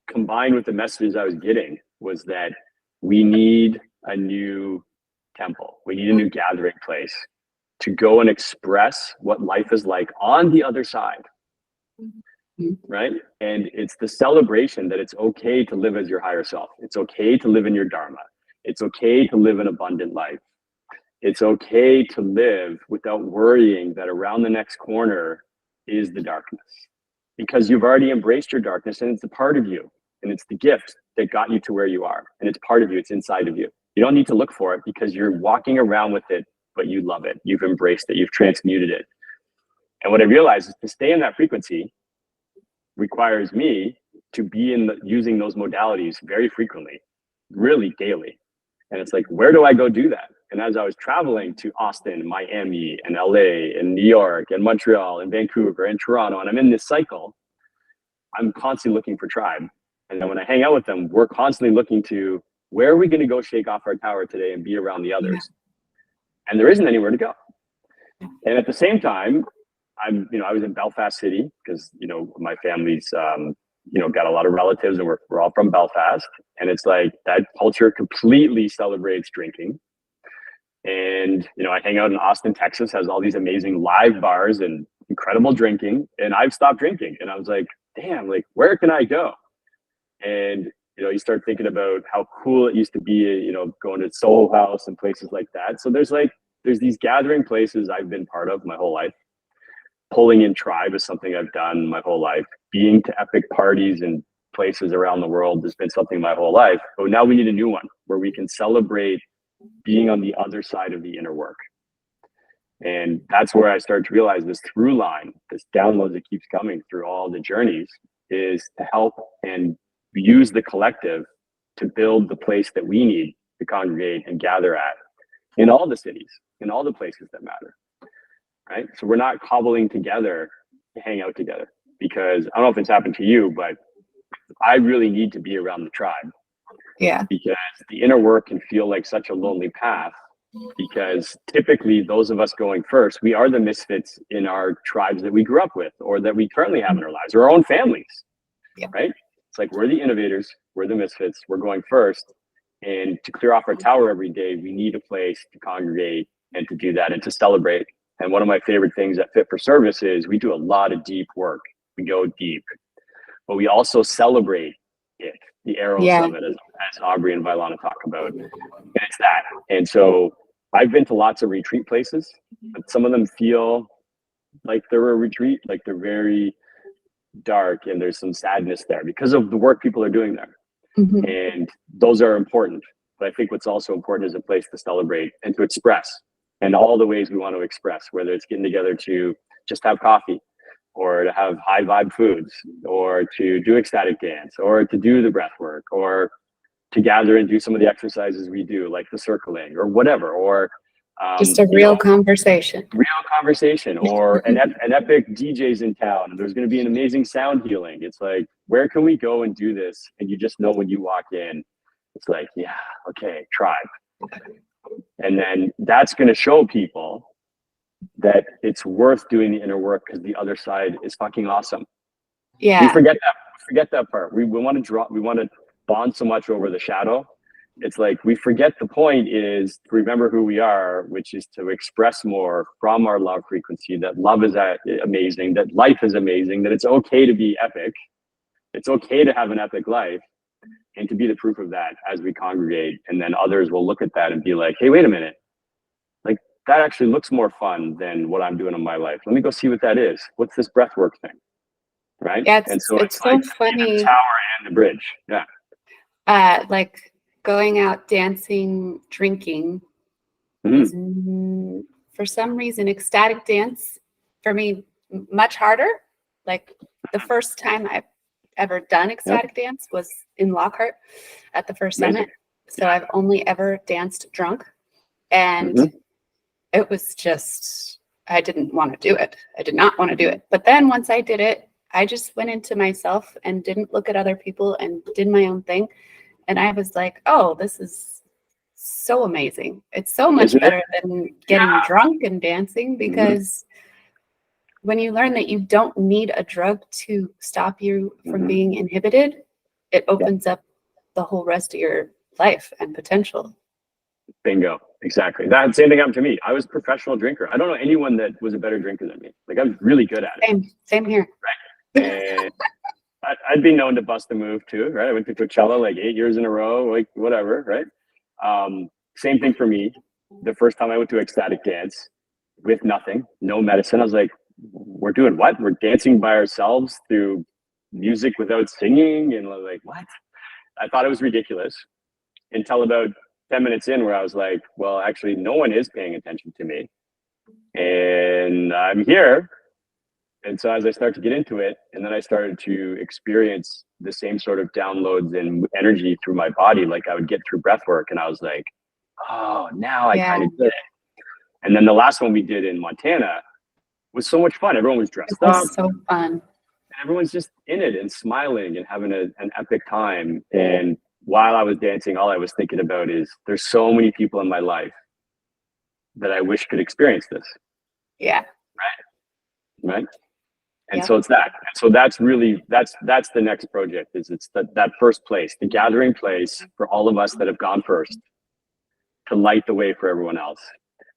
combined with the messages I was getting was that we need a new temple. We need a new gathering place to go and express what life is like on the other side, right? And it's the celebration that it's okay to live as your higher self. It's okay to live in your dharma. It's okay to live an abundant life. It's okay to live without worrying that around the next corner is the darkness, because you've already embraced your darkness and it's a part of you, and it's the gift that got you to where you are, and it's part of you. It's inside of you. You don't need to look for it because you're walking around with it but you love it. You've embraced it. You've transmuted it. And what I realized is to stay in that frequency requires me to be using those modalities very frequently, really daily. And it's like, where do I go do that? And as I was traveling to Austin, Miami, and LA, and New York, and Montreal, and Vancouver, and Toronto, and I'm in this cycle, I'm constantly looking for tribe. And then when I hang out with them, we're constantly looking to, where are we going to go shake off our tower today and be around the others? And there isn't anywhere to go. And at the same time, I was in Belfast City because, my family's, got a lot of relatives and we're all from Belfast. And it's like that culture completely celebrates drinking. And, I hang out in Austin, Texas, has all these amazing live bars and incredible drinking. And I've stopped drinking. And I was like, damn, like, where can I go? And, you start thinking about how cool it used to be, going to Soul House and places like that. So there's these gathering places I've been part of my whole life. Pulling in tribe is something I've done my whole life. Being to epic parties and places around the world has been something my whole life. But now we need a new one where we can celebrate being on the other side of the inner work. And that's where I started to realize this through line, this download that keeps coming through all the journeys, is to help and use the collective to build the place that we need to congregate and gather at in all the cities, in all the places that matter. Right? So we're not cobbling together to hang out together, because I don't know if it's happened to you, but I really need to be around the tribe. Yeah. Because the inner work can feel like such a lonely path, because typically those of us going first, we are the misfits in our tribes that we grew up with or that we currently have in our lives or our own families. Yeah. Right? It's like we're the innovators, we're the misfits, we're going first. And to clear off our tower every day, we need a place to congregate and to do that and to celebrate. And one of my favorite things at Fit for Service is we do a lot of deep work. We go deep, but we also celebrate it, the arrows of it, as Aubrey and Vailana talk about. And it's that. And so I've been to lots of retreat places, but some of them feel like they're a retreat, like they're very dark and there's some sadness there because of the work people are doing there. Mm-hmm. And those are important. But I think what's also important is a place to celebrate and to express. And all the ways we want to express, whether it's getting together to just have coffee or to have high vibe foods or to do ecstatic dance or to do the breath work or to gather and do some of the exercises we do, like the circling or whatever, or just a real conversation. Or an epic DJ's in town. And there's going to be an amazing sound healing. It's like, where can we go and do this? And you just know when you walk in, it's like, yeah, okay, tribe. And then that's going to show people that it's worth doing the inner work because the other side is fucking awesome. Yeah. We forget that part. We want to bond so much over the shadow. It's like we forget the point is to remember who we are, which is to express more from our love frequency, that love is amazing, that life is amazing, that it's okay to be epic. It's okay to have an epic life. And to be the proof of that as we congregate, and then others will look at that and be like, hey, wait a minute. Like that actually looks more fun than what I'm doing in my life. Let me go see what that is. What's this breathwork thing? Right? Yeah, and so it's so funny. The tower and the bridge. Yeah. Like going out, dancing, drinking is for some reason, ecstatic dance for me, much harder. Like the first time I've ever done ecstatic dance was in Lockhart at the first summit. So I've only ever danced drunk, and it was just, I didn't want to do it. I did not want to do it. But then once I did it, I just went into myself and didn't look at other people and did my own thing. And I was like, oh, this is so amazing. It's so much better than getting drunk and dancing, because when you learn that you don't need a drug to stop you from being inhibited, it opens up the whole rest of your life and potential. Bingo. Exactly. That same thing happened to me. I was a professional drinker. I don't know anyone that was a better drinker than me. Like I was really good at it. Same here. Right. And I'd be known to bust a move too, right? I went to Coachella like 8 years in a row, like whatever, right? Same thing for me. The first time I went to ecstatic dance with nothing, no medicine, I was like, we're doing what? We're dancing by ourselves through music without singing, and like, what? I thought it was ridiculous until about 10 minutes in where I was like, well, actually, no one is paying attention to me. And I'm here. And so as I started to get into it, and then I started to experience the same sort of downloads and energy through my body, like I would get through breath work. And I was like, oh, now I kind of get it. And then the last one we did in Montana was so much fun. Everyone was dressed It up. was so fun. Everyone's just in it and smiling and having an epic time. And while I was dancing, all I was thinking about is there's so many people in my life that I wish could experience this. Yeah. Right. And so it's that. And so that's really, that's the next project is it's that first place, the gathering place for all of us that have gone first to light the way for everyone else.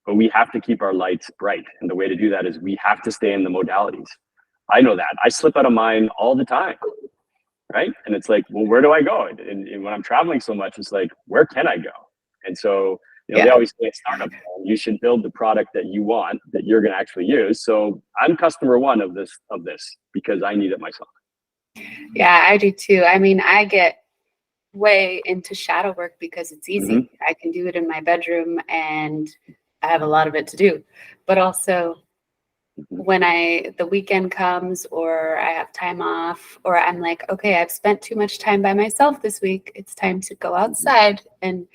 But we have to keep our lights bright. And the way to do that is we have to stay in the modalities. I know that. I slip out of mine all the time. Right. And it's like, well, where do I go? And when I'm traveling so much, it's like, where can I go? And so, they always say at startup, you should build the product that you want, that you're going to actually use. So I'm customer one of this because I need it myself. Yeah, I do too. I mean, I get way into shadow work because it's easy. Mm-hmm. I can do it in my bedroom and I have a lot of it to do. But also when the weekend comes or I have time off or I'm like, okay, I've spent too much time by myself this week. It's time to go outside and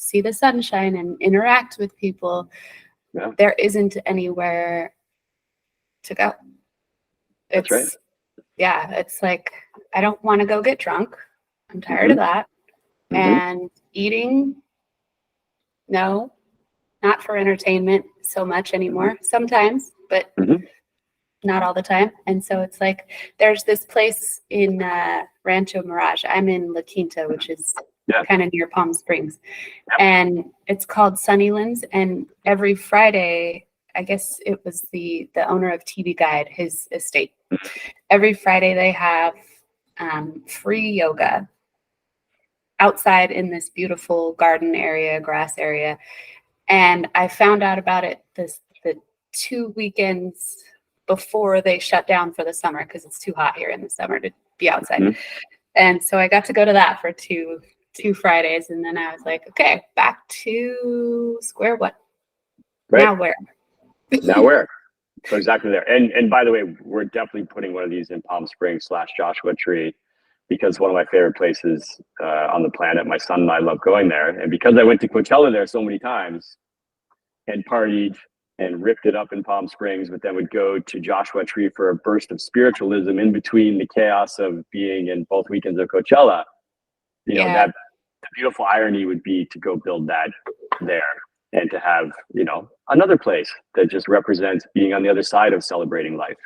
see the sunshine and interact with people. Yeah. There isn't anywhere to go. That's right. Yeah, it's like, I don't want to go get drunk. I'm tired of that. And eating, no, not for entertainment so much anymore. Sometimes, but not all the time. And so it's like, there's this place in Rancho Mirage. I'm in La Quinta, which is kind of near Palm Springs. And it's called Sunnylands. And every Friday, I guess it was the owner of TV Guide, his estate. Every Friday they have free yoga outside in this beautiful garden area, grass area. And I found out about it the 2 weekends before they shut down for the summer because it's too hot here in the summer to be outside. And so I got to go to that for two Fridays. And then I was like, okay, back to square one. Right. Now where? Now where? So exactly there. And by the way, we're definitely putting one of these in Palm Springs / Joshua Tree because one of my favorite places on the planet. My son and I love going there. And because I went to Coachella there so many times and partied and ripped it up in Palm Springs, but then would go to Joshua Tree for a burst of spiritualism in between the chaos of being in both weekends of Coachella. That the beautiful irony would be to go build that there and to have, another place that just represents being on the other side of celebrating life.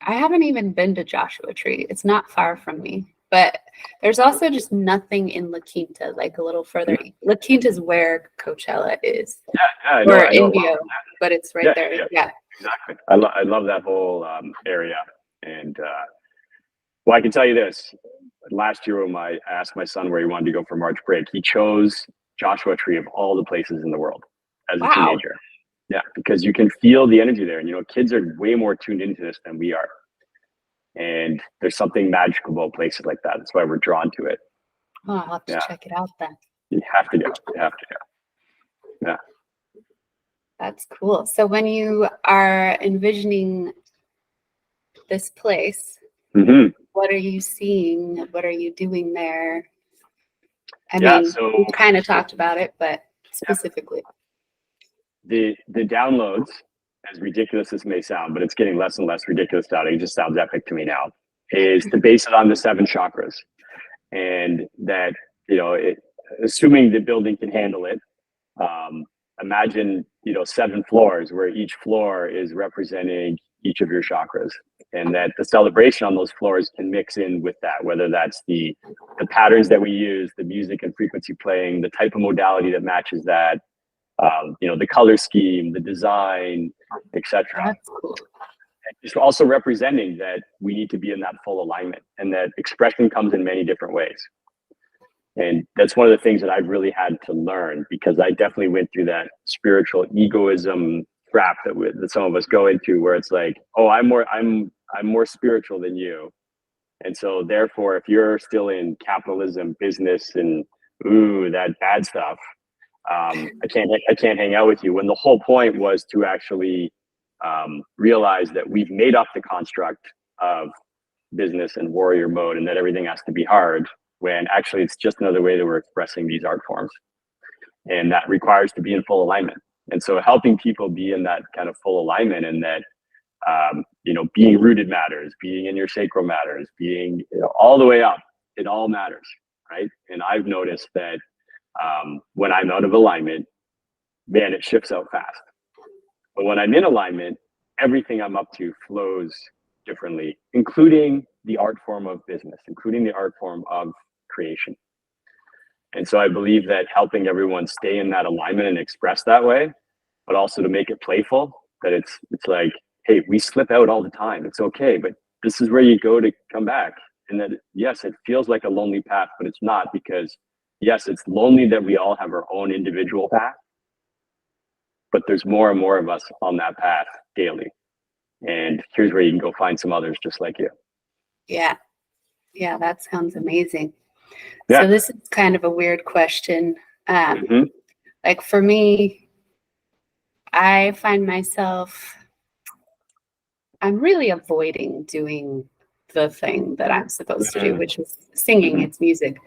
I haven't even been to Joshua Tree. It's not far from me, but there's also just nothing in La Quinta, like a little further. La Quinta is where Coachella is. I know, or Indio, but it's right there. Yeah, exactly. I love that whole area. And well, I can tell you this. Last year when I asked my son where he wanted to go for March break, he chose Joshua Tree of all the places in the world as a teenager. Yeah, because you can feel the energy there. And, kids are way more tuned into this than we are. And there's something magical about places like that. That's why we're drawn to it. Oh, I'll have to check it out then. You have to go. Yeah. That's cool. So when you are envisioning this place, what are you seeing? What are you doing there? I mean, we kind of talked about it, but specifically. The downloads, as ridiculous as it may sound, but it's getting less and less ridiculous sounding. It just sounds epic to me now, is to base it on the 7 chakras. And that, assuming the building can handle it, imagine, 7 floors where each floor is representing each of your chakras, and that the celebration on those floors can mix in with that, whether that's the patterns that we use, the music and frequency playing, the type of modality that matches that, the color scheme, the design, etc. That's cool. It's also representing that we need to be in that full alignment, and that expression comes in many different ways. And that's one of the things that I've really had to learn, because I definitely went through that spiritual egoism trap that some of us go into, where it's like, oh, I'm more spiritual than you. And so therefore, if you're still in capitalism, business, and that bad stuff, I can't hang out with you, when the whole point was to actually realize that we've made up the construct of business and warrior mode, and that everything has to be hard, when actually it's just another way that we're expressing these art forms, and that requires to be in full alignment. And so helping people be in that kind of full alignment, and that being rooted matters, being in your sacral matters, being all the way up, it all matters, right? And I've noticed that when I'm out of alignment, man, it shifts out fast. But when I'm in alignment, everything I'm up to flows differently, including the art form of business, including the art form of creation. And so I believe that helping everyone stay in that alignment and express that way, but also to make it playful, that it's like, hey, we slip out all the time. It's okay, but this is where you go to come back. And that, yes, it feels like a lonely path, but it's not, because yes, it's lonely that we all have our own individual path, but there's more and more of us on that path daily. And here's where you can go find some others just like you. Yeah. Yeah, that sounds amazing. Yeah. So this is kind of a weird question. Mm-hmm. Like for me, I find myself, I'm really avoiding doing the thing that I'm supposed to do, which is singing. It's music.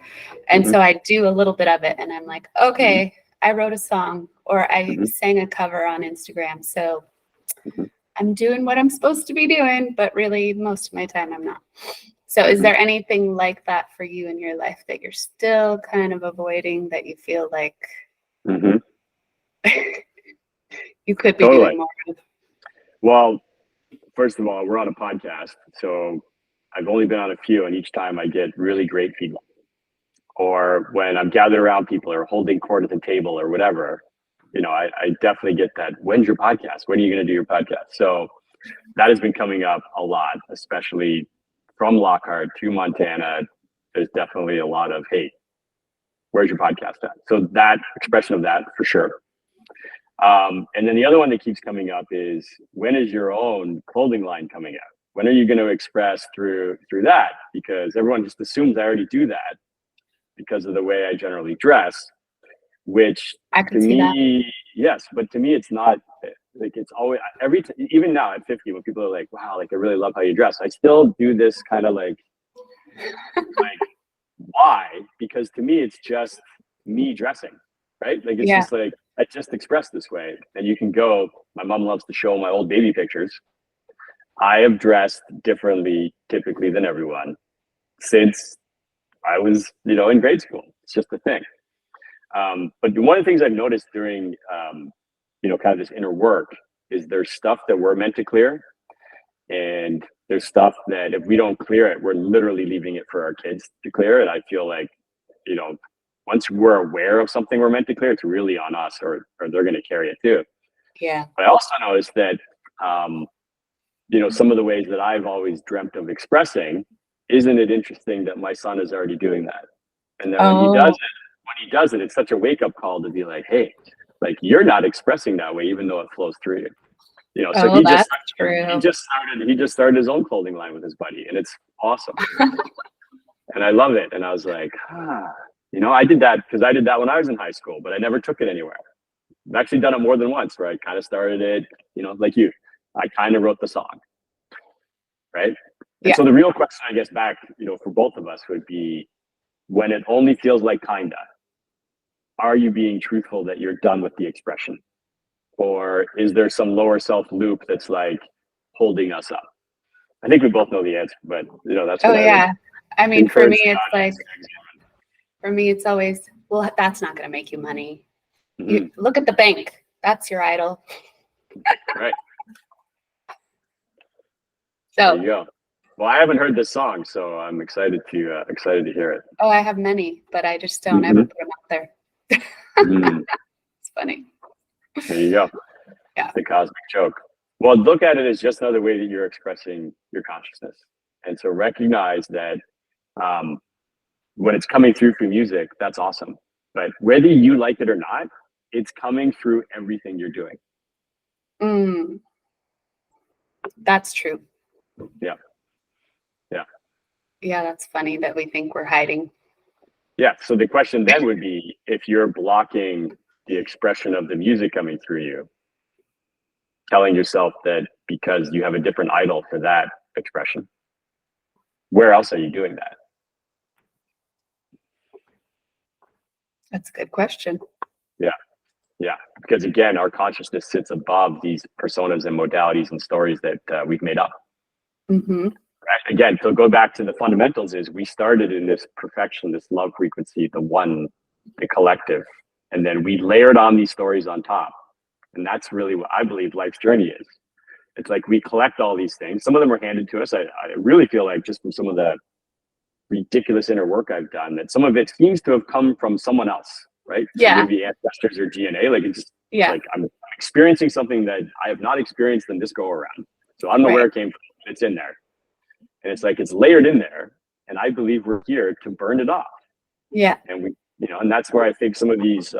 And so I do a little bit of it, and I'm like, okay, I wrote a song, or I sang a cover on Instagram. So I'm doing what I'm supposed to be doing, but really most of my time I'm not. So is there anything like that for you in your life that you're still kind of avoiding, that you feel like you could be doing more of? Well, first of all, we're on a podcast, so I've only been on a few, and each time I get really great feedback. Or when I'm gathered around people or holding court at the table or whatever, I definitely get that. When's your podcast? When are you going to do your podcast? So that has been coming up a lot, especially from Lockhart to Montana. There's definitely a lot of, hey, where's your podcast at? So that expression of that for sure. And then the other one that keeps coming up is, when is your own clothing line coming out? When are you going to express through that? Because everyone just assumes I already do that because of the way I generally dress, which I can see that. yes, but to me, it's not like, it's always even now at 50, when people are like, wow, like I really love how you dress, I still do this kind of like why? Because to me, it's just me dressing, right? Like, it's just like, I just express this way. And you can go, my mom loves to show my old baby pictures. I have dressed differently typically than everyone since I was, in grade school. It's just a thing. But one of the things I've noticed during, kind of this inner work is there's stuff that we're meant to clear. And there's stuff that if we don't clear it, we're literally leaving it for our kids to clear. And I feel like, once we're aware of something we're meant to clear, it's really on us, or they're going to carry it too. Yeah. But I also noticed that, some of the ways that I've always dreamt of expressing, isn't it interesting that my son is already doing that? And then when he does it, it's such a wake up call to be like, hey, like, you're not expressing that way, even though it flows through you. So he just started his own clothing line with his buddy, and it's awesome. And I love it. And I was like, I did that because I did that when I was in high school, but I never took it anywhere. I've actually done it more than once, where I kind of started it, like you, I kind of wrote the song, right? And so the real question, I guess, back, for both of us would be, when it only feels like kinda, are you being truthful that you're done with the expression? Or is there some lower self loop that's like holding us up? I think we both know the answer, but that's what I mean, for me, it's like, for me, it's always, well, that's not going to make you money. You look at the bank. That's your idol. Right. So there you go. Well, I haven't heard this song, so I'm excited to hear it. Oh, I have many, but I just don't ever put them out there. It's funny. There you go. Yeah. The cosmic joke. Well, look at it as just another way that you're expressing your consciousness. And so recognize that when it's coming through music, that's awesome. But whether you like it or not, it's coming through everything you're doing. That's true. Yeah. Yeah. Yeah, that's funny that we think we're hiding. Yeah. So the question then would be, if you're blocking the expression of the music coming through you, telling yourself that because you have a different idol for that expression, where else are you doing that? That's a good question. Yeah, because again, our consciousness sits above these personas and modalities and stories that we've made up. Mm-hmm. Right? Again, to go back to the fundamentals is we started in this perfection, this love frequency, the one, the collective, and then we layered on these stories on top. And that's really what I believe life's journey is. It's like we collect all these things. Some of them are handed to us. I really feel like just from some of the ridiculous inner work I've done, that some of it seems to have come from someone else. Right? Yeah. So maybe ancestors or DNA, like it's just like I'm experiencing something that I have not experienced in this go around. So I don't know where it came from. It's in there. And it's like it's layered in there. And I believe we're here to burn it off. Yeah. And we, and that's where I think some of these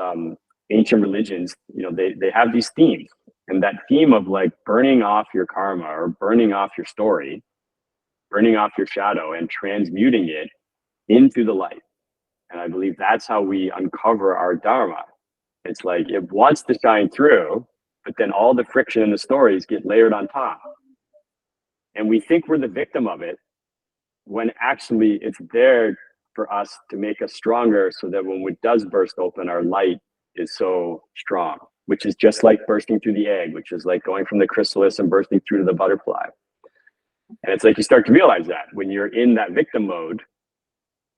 ancient religions, they have these themes. And that theme of like burning off your karma or burning off your story, burning off your shadow and transmuting it into the light. And I believe that's how we uncover our dharma. It's like it wants to shine through, but then all the friction in the stories get layered on top. And we think we're the victim of it when actually it's there for us to make us stronger so that when it does burst open, our light is so strong, which is just like bursting through the egg, which is like going from the chrysalis and bursting through to the butterfly. And it's like you start to realize that when you're in that victim mode,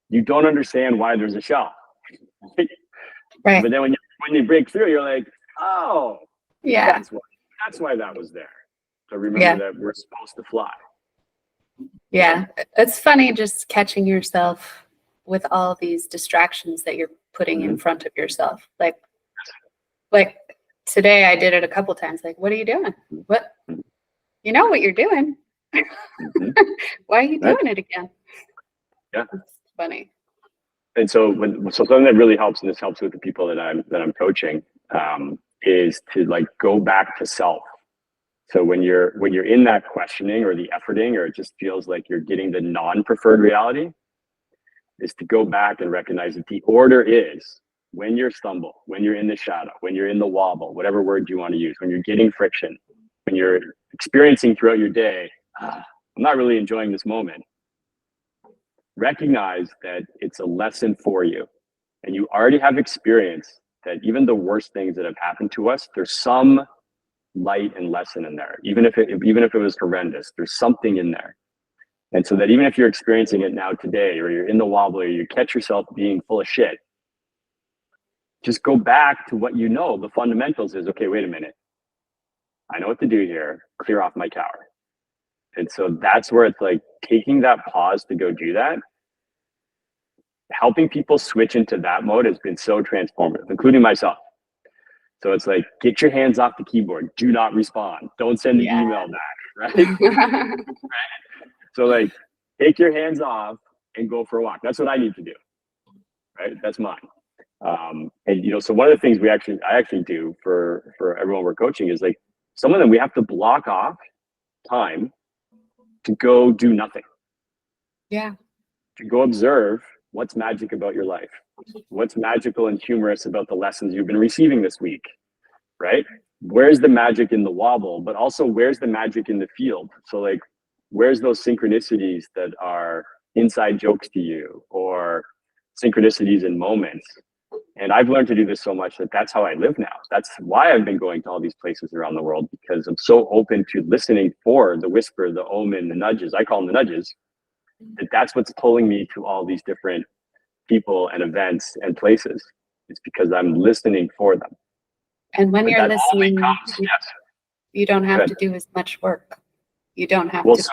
you don't understand why there's a shell. Right. But then when you break through, you're like, oh, yeah, that's why that was there. So remember that we're supposed to fly. Yeah. It's funny just catching yourself with all these distractions that you're putting in front of yourself. Like today I did it a couple times. Like, what are you doing? What? You know what you're doing. Why are you doing it again? Yeah. It's funny. And so something that really helps, and this helps with the people that I'm coaching, is to like go back to self. So when you're in that questioning or the efforting, or it just feels like you're getting the non-preferred reality, is to go back and recognize that the order is when you're stumble, when you're in the shadow, when you're in the wobble, whatever word you want to use, when you're getting friction, when you're experiencing throughout your day, I'm not really enjoying this moment. Recognize that it's a lesson for you, and you already have experience that even the worst things that have happened to us, there's some light and lesson in there. Even if it was horrendous, there's something in there. And so that even if you're experiencing it now today, or you're in the wobble, or you catch yourself being full of shit, just go back to what you know. The fundamentals is, okay, wait a minute. I know what to do here. Clear off my tower. And so that's where it's like taking that pause to go do that. Helping people switch into that mode has been so transformative, including myself. So it's like, get your hands off the keyboard. Do not respond. Don't send the email back, right? So like, take your hands off and go for a walk. That's what I need to do, right? That's mine. And so one of the things I actually do for everyone we're coaching is like, some of them we have to block off time to go do nothing. Yeah. To go observe what's magic about your life. What's magical and humorous about the lessons you've been receiving this week, right? Where's the magic in the wobble, but also where's the magic in the field? So like, where's those synchronicities that are inside jokes to you, or synchronicities in moments? And I've learned to do this so much that that's how I live now. That's why I've been going to all these places around the world, because I'm so open to listening for the whisper, the omen, the nudges. I call them the nudges. That's what's pulling me to all these different people and events and places. It's because I'm listening for them. And when you're listening, you don't have to Good. do as much work. You don't have Well, to. so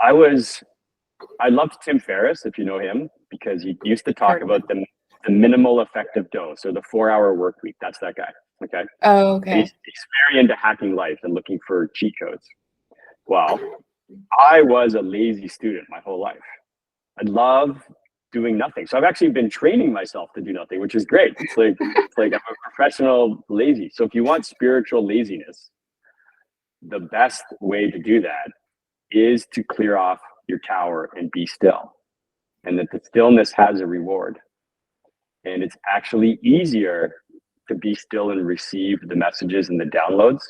I loved Tim Ferriss, if you know him, because he used to talk about the minimal effective dose, or the 4-hour work week. That's that guy. Okay. Oh, okay. He's very into hacking life and looking for cheat codes. Well, I was a lazy student my whole life. I love doing nothing. So I've actually been training myself to do nothing, which is great. It's like I'm a professional lazy. So if you want spiritual laziness, the best way to do that is to clear off your tower and be still. And that the stillness has a reward. And it's actually easier to be still and receive the messages and the downloads.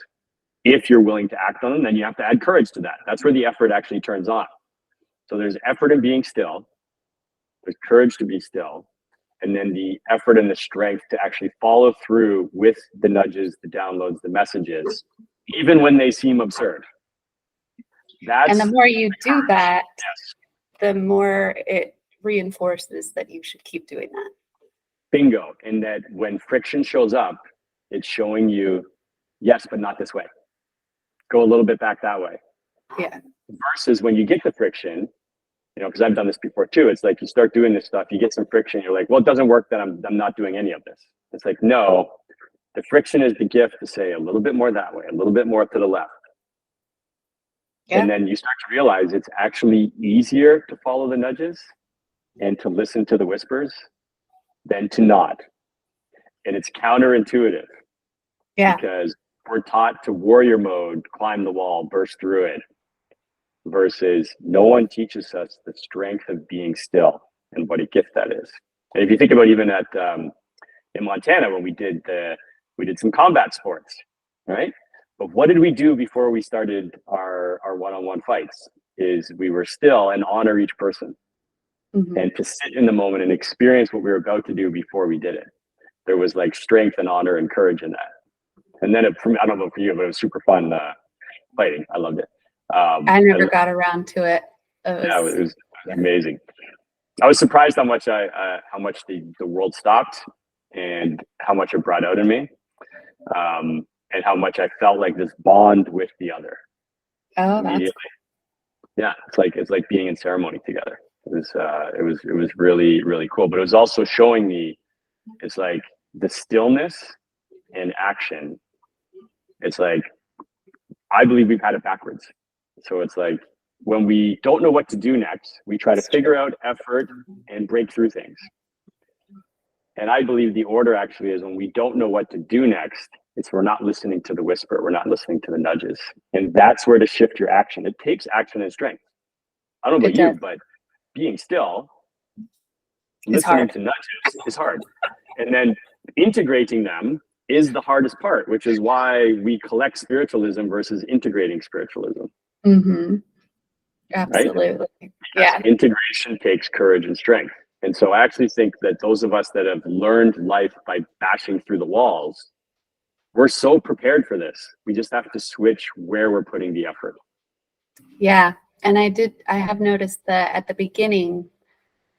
If you're willing to act on them, then you have to add courage to that. That's where the effort actually turns on. So there's effort in being still, there's courage to be still, and then the effort and the strength to actually follow through with the nudges, the downloads, the messages, even when they seem absurd. And the more you do that, yes, the more it reinforces that you should keep doing that. bingo. And that when friction shows up, it's showing you, yes, but not this way. Go a little bit back that way. Yeah. Versus when you get the friction, you know, because I've done this before too. It's like you start doing this stuff, you get some friction, you're like, well, it doesn't work, then I'm not doing any of this. It's like, no, the friction is the gift to say a little bit more that way, a little bit more to the left. Yeah. And then you start to realize it's actually easier to follow the nudges and to listen to the whispers than to not. And it's counterintuitive. Yeah. Because we're taught to warrior mode, climb the wall, burst through it, versus no one teaches us the strength of being still and what a gift that is. And if you think about even at in Montana when we did some combat sports, right? But what did we do before we started our one-on-one fights? Is we were still and honor each person, and to sit in the moment and experience what we were about to do before we did it. There was like strength and honor and courage in that. And then I don't know for you, but it was super fun fighting. I loved it. I never got around to it. It was amazing. I was surprised how much the world stopped and how much it brought out in me, and how much I felt like this bond with the other. Oh, immediately. Yeah, it's like being in ceremony together. It was really, really cool. But it was also showing me, it's like the stillness and action. It's like, I believe we've had it backwards. So it's like, when we don't know what to do next, we try to figure out effort and break through things. And I believe the order actually is when we don't know what to do next, it's we're not listening to the whisper, we're not listening to the nudges. And that's where to shift your action. It takes action and strength. I don't know about you, but being still, listening to nudges is hard. And then integrating them is the hardest part, which is why we collect spiritualism versus integrating spiritualism. Mm-hmm. Absolutely. Right? Yeah. Integration takes courage and strength. And so I actually think that those of us that have learned life by bashing through the walls, we're so prepared for this. We just have to switch where we're putting the effort. Yeah. And I have noticed that at the beginning,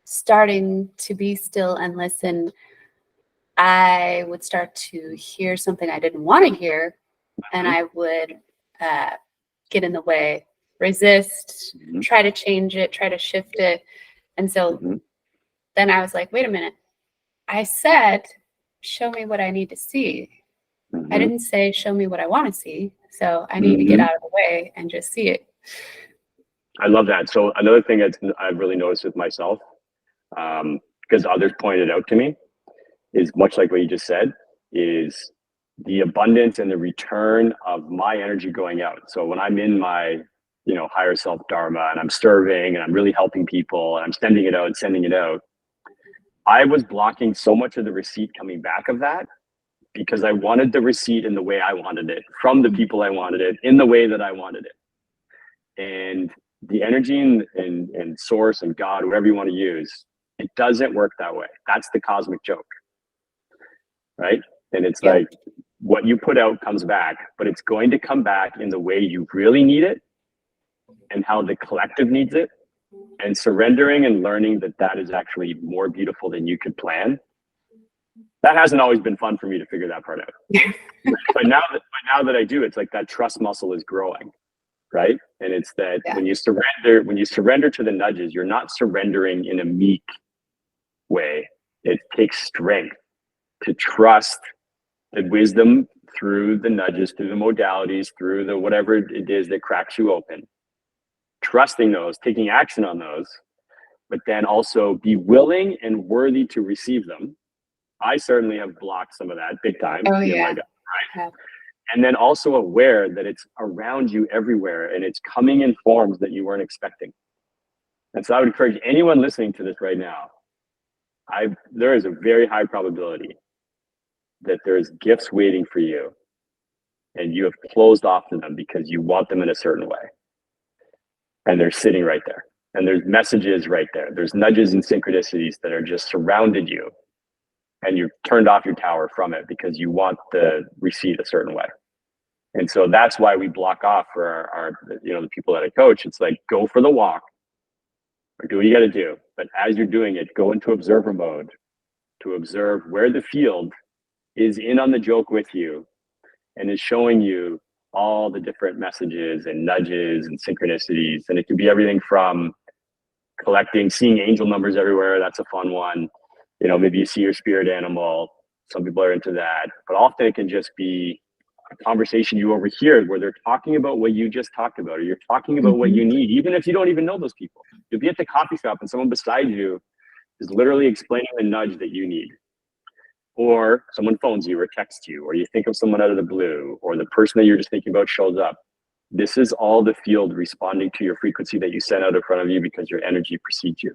starting to be still and listen, I would start to hear something I didn't want to hear, and I would get in the way, resist, try to change it, try to shift it. And so then I was like, wait a minute. I said, show me what I need to see. I didn't say, show me what I want to see. So I need to get out of the way and just see it. I love that. So another thing that I've really noticed with myself, because others pointed out to me, is much like what you just said, is the abundance and the return of my energy going out. So when I'm in my, higher self dharma and I'm serving and I'm really helping people and I'm sending it out, I was blocking so much of the receipt coming back of that because I wanted the receipt in the way I wanted it, from the people I wanted it, in the way that I wanted it. And the energy and source and God, whatever you want to use, it doesn't work that way. That's the cosmic joke. Right? And it's like what you put out comes back, but it's going to come back in the way you really need it and how the collective needs it, and surrendering and learning that is actually more beautiful than you could plan. That hasn't always been fun for me to figure that part out. but now that I do, it's like that trust muscle is growing. Right? And it's that when you surrender to the nudges, you're not surrendering in a meek way. It takes strength to trust the wisdom through the nudges, through the modalities, through the whatever it is that cracks you open. Trusting those, taking action on those, but then also be willing and worthy to receive them. I certainly have blocked some of that big time. Oh, yeah. Right? Yeah. And then also aware that it's around you everywhere and it's coming in forms that you weren't expecting. And so I would encourage anyone listening to this right now, there is a very high probability that there's gifts waiting for you and you have closed off to them because you want them in a certain way. And they're sitting right there. And there's messages right there. There's nudges and synchronicities that are just surrounded you. And you've turned off your tower from it because you want the receipt a certain way. And so that's why we block off for our the people that I coach. It's like, go for the walk or do what you got to do. But as you're doing it, go into observer mode to observe where the field is in on the joke with you and is showing you all the different messages and nudges and synchronicities. And it can be everything from seeing angel numbers everywhere. That's a fun one. Maybe you see your spirit animal. Some people are into that, but often it can just be a conversation you overhear where they're talking about what you just talked about, or you're talking about what you need, even if you don't even know those people. You'll be at the coffee shop and someone beside you is literally explaining the nudge that you need. Or someone phones you or texts you, or you think of someone out of the blue, or the person that you're just thinking about shows up. This is all the field responding to your frequency that you sent out in front of you because your energy precedes you.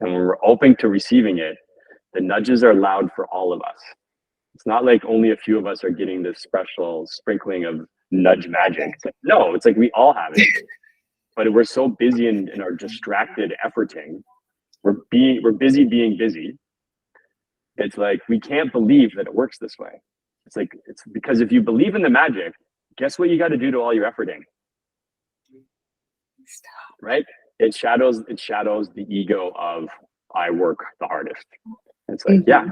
And when we're open to receiving it, the nudges are loud for all of us. It's not like only a few of us are getting this special sprinkling of nudge magic. It's like, no, it's like we all have it. But we're so busy in our distracted efforting. We're busy being busy. It's like, we can't believe that it works this way. It's because if you believe in the magic, guess what you got to do to all your efforting? Stop. Right? It shadows the ego of I work the hardest. It's like, yeah,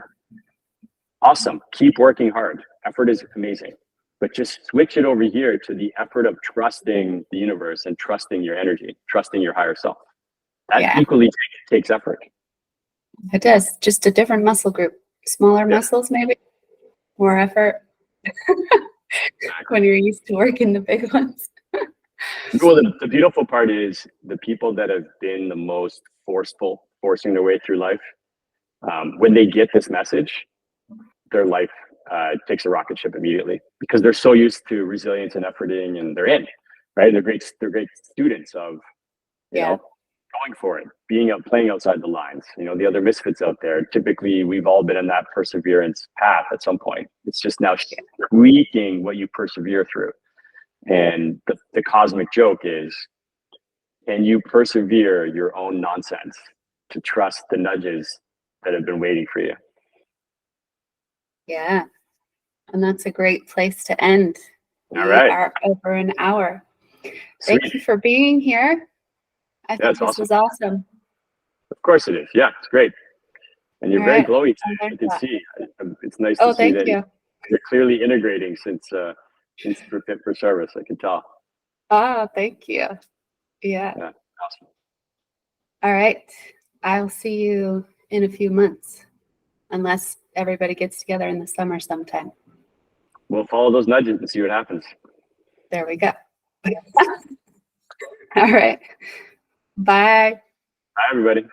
awesome. Keep working hard. Effort is amazing. But just switch it over here to the effort of trusting the universe and trusting your energy, trusting your higher self. That equally takes effort. It does. Just a different muscle group. Smaller muscles, maybe. More effort. When you're used to working the big ones. Well, the beautiful part is the people that have been the most forcing their way through life, when they get this message, their life takes a rocket ship immediately because they're so used to resilience and efforting, and they're in, right? They're great students of, you know, going for it, playing outside the lines. The other misfits out there, typically we've all been in that perseverance path at some point. It's just now tweaking what you persevere through. And the cosmic joke is, can you persevere your own nonsense to trust the nudges that have been waiting for you? Yeah. And that's a great place to end. We are over an hour. Sweet. Thank you for being here. I thought this was awesome. Of course it is. Yeah, it's great. And you're very glowy today. I can see. It's nice to see that you're clearly integrating since for service. I can tell. Oh, thank you. Yeah. Awesome. All right. I'll see you in a few months, unless everybody gets together in the summer sometime. We'll follow those nudges and see what happens. There we go. All right. Bye. Bye, everybody.